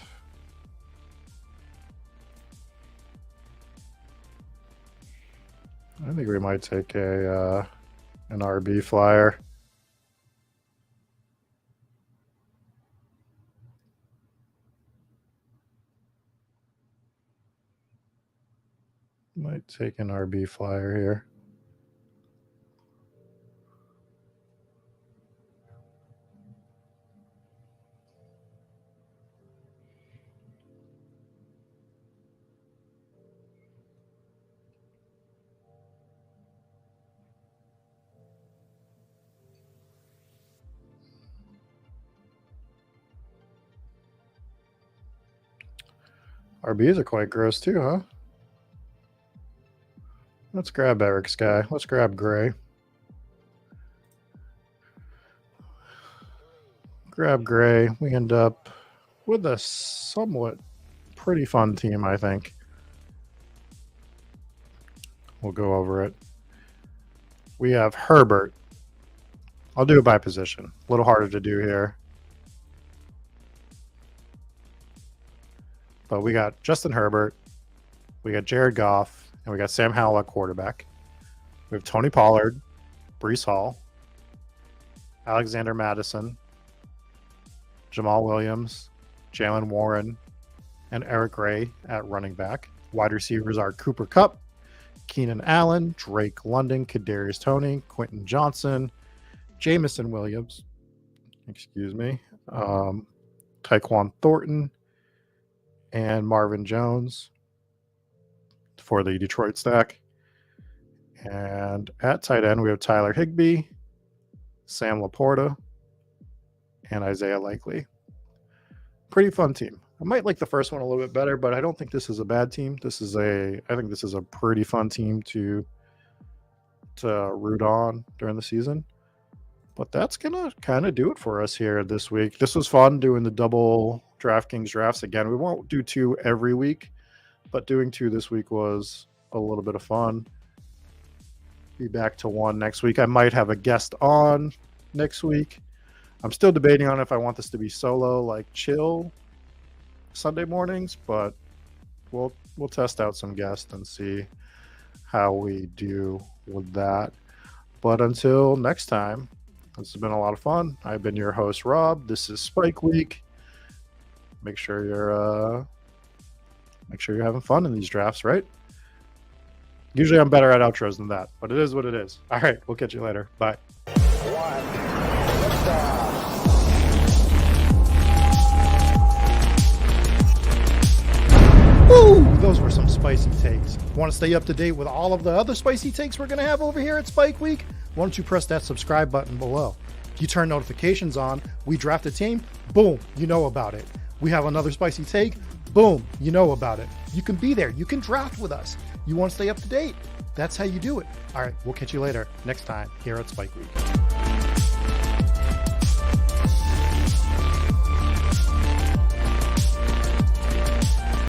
S1: I think we might take an RB flyer. Might take an RB flyer here. RBs are quite gross too, huh? Let's grab Eric's guy. Let's grab Gray. Grab Gray. We end up with a somewhat pretty fun team, I think. We'll go over it. We have Herbert. I'll do it by position. A little harder to do here. But we got Justin Herbert. We got Jared Goff. And we got Sam Howell at quarterback. We have Tony Pollard, Breece Hall, Alexander Madison, Jamal Williams, Jalen Warren, and Eric Gray at running back. Wide receivers are Cooper Kupp, Keenan Allen, Drake London, Kadarius Toney, Quentin Johnson, Jamison Williams, Tyquan Thornton, and Marvin Jones for the Detroit stack. And at tight end, we have Tyler Higbee, Sam Laporta, and Isaiah Likely. Pretty fun team. I might like the first one a little bit better, but I don't think this is a bad team. I think this is a pretty fun team to root on during the season. But that's gonna kind of do it for us here this week. This was fun doing the double Draftkings drafts again. We won't do 2 every week, but doing 2 this week was a little bit of fun. Be back to 1 next week. I might have a guest on next week. I'm still debating on if I want this to be solo, like chill Sunday mornings, but we'll test out some guests and see how we do with that. But until next time, this has been a lot of fun. I've been your host, Rob. This is Spike Week. Make sure you're having fun in these drafts, right? Usually I'm better at outros than that, but it is what it is. All right, we'll catch you later. Bye. Woo! Those were some spicy takes. Want to stay up to date with all of the other spicy takes we're going to have over here at Spike Week? Why don't you press that subscribe button below? You turn notifications on, we draft a team, boom, you know about it. We have another spicy take, boom, you know about it. You can be there. You can draft with us. You want to stay up to date? That's how you do it. All right, we'll catch you later next time here at Spike Week.